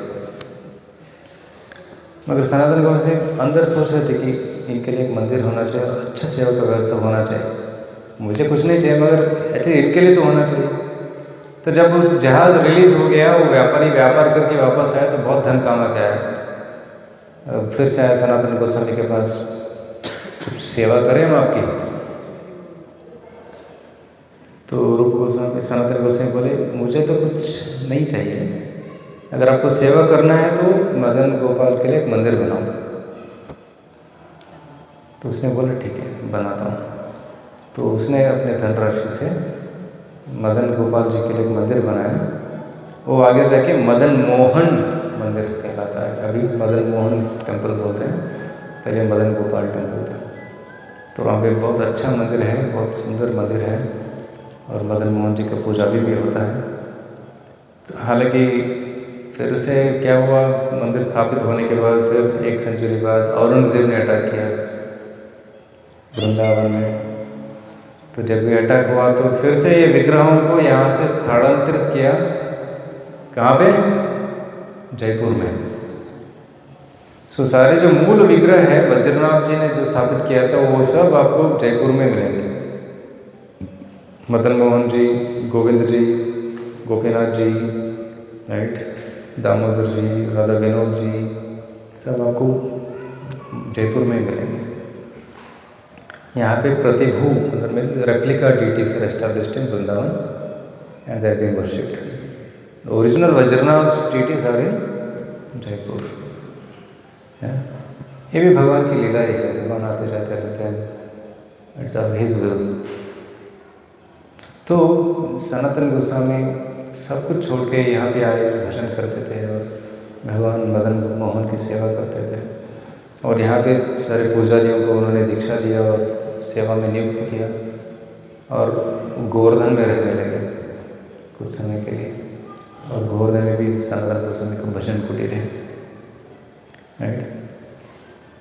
मगर सनातन गोस्वामी अंदर सोच रहे थे कि इनके लिए एक मंदिर होना चाहिए, अच्छा सेवा का व्यवस्था होना चाहिए। मुझे कुछ नहीं चाहिए, मगर एटलीस्ट इनके लिए तो होना चाहिए। तो जब उस जहाज़ रिलीज हो गया, वो व्यापारी व्यापार करके वापस आया, तो बहुत धन कमा के आया। फिर से आया सनातन गोस्वामी के पास, कुछ सेवा करें हम आपकी? तो रूप गोस्वामी सनातन गोस्वामी बोले मुझे तो कुछ नहीं चाहिए, अगर आपको सेवा करना है तो मदन गोपाल के लिए एक मंदिर बनाओ। तो उसने बोला ठीक है बनाता हूँ। तो उसने अपने धनराशि से मदन गोपाल जी के लिए एक मंदिर बनाया। वो आगे जाके मदन मोहन मंदिर कहलाता है। अभी मदन मोहन टेम्पल बोलते हैं, पहले मदन गोपाल टेम्पल था। तो वहाँ पे बहुत अच्छा मंदिर है, बहुत सुंदर मंदिर है, और मदन मोहन जी का पूजा भी होता है। तो हालांकि फिर से क्या हुआ, मंदिर स्थापित होने के बाद फिर 1 सेंचुरी बाद औरंगजेब ने अटैक किया वृंदावन में। तो जब भी अटैक हुआ तो फिर से ये विग्रहों को यहाँ से स्थानांतरित किया। कहाँ पे? जयपुर में। सो सारे जो मूल विग्रह है वज्रनाभ जी ने जो स्थापित किया था वो सब आपको जयपुर में मिलेंगे। मदन मोहन जी, गोविंद जी, गोपीनाथ जी, राइट, दामोदर जी, राधा विनोद जी, सब आपको जयपुर में मिलेंगे। यहाँ पे प्रतिभू मतलब में replica deities are established in Vrindavan and they are being worshipped. The original Vajranav's deities are in Jaipur. ये भी भगवान की लीला ही है, भगवान आते जाते रहते हैं, इट्स ऑफ हिज विल। तो सनातन गोस्वामी सब कुछ छोड़ के यहाँ पे आए, भजन करते थे और भगवान मदन मोहन की सेवा करते थे। और यहाँ पे सारे पुजारियों को उन्होंने दीक्षा दिया और सेवा में नियुक्त किया और गोवर्धन में रहने लगे कुछ समय के लिए। और गोवर्धन में भी सनातन गोस्वामी का भजन कुटीर है, राइट।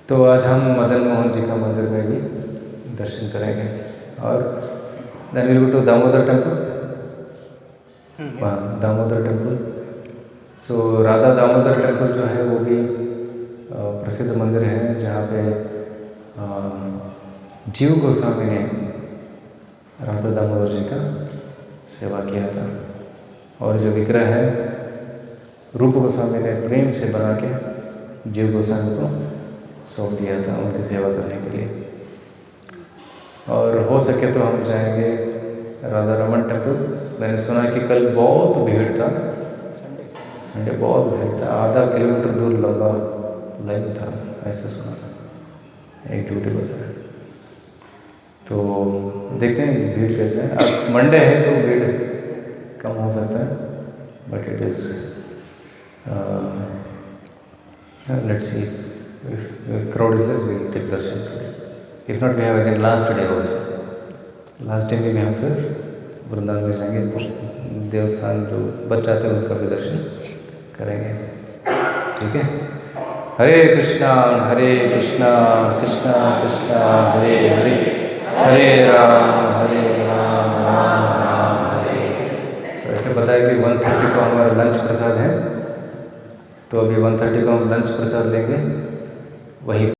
तो आज हम मदन मोहन जी का मंदिर में भी दर्शन करेंगे और then will go to Damodar temple. वहाँ Damodar temple, so Radha Damodar temple जो है वो भी प्रसिद्ध मंदिर है जहाँ पे जीव गोस्वामी ने राधा दामोदर जी का सेवा किया था। और जो विग्रह है रूप गोस्वामी ने प्रेम से बना के जीव गोस्वामी को सौंप दिया था उनकी सेवा करने के लिए। और हो सके तो हम जाएंगे राधा रमन टेम्पल। मैंने सुना कि कल बहुत भीड़ था, संडे बहुत भीड़ था, आधा किलोमीटर दूर लंबा लाइन था, ऐसा सुना, एक ड्यूटी बताया। तो देखते हैं भीड़ कैसे है। आज मंडे है तो भीड़ कम हो सकता है, but it is let's see if crowd is less, we will take darshan today. If not, we have again last day also. Last day में हम फिर वृंदावन में जाएंगे, देवस्थान जो बच जाते हैं उनका भी दर्शन करेंगे, ठीक है। हरे कृष्णा कृष्णा कृष्णा हरे हरे, हरे राम राम राम हरे। तो ऐसे बताया कि 1:30 को हमारा लंच प्रसाद है, तो अभी 1:30 को हम लंच प्रसाद लेंगे वही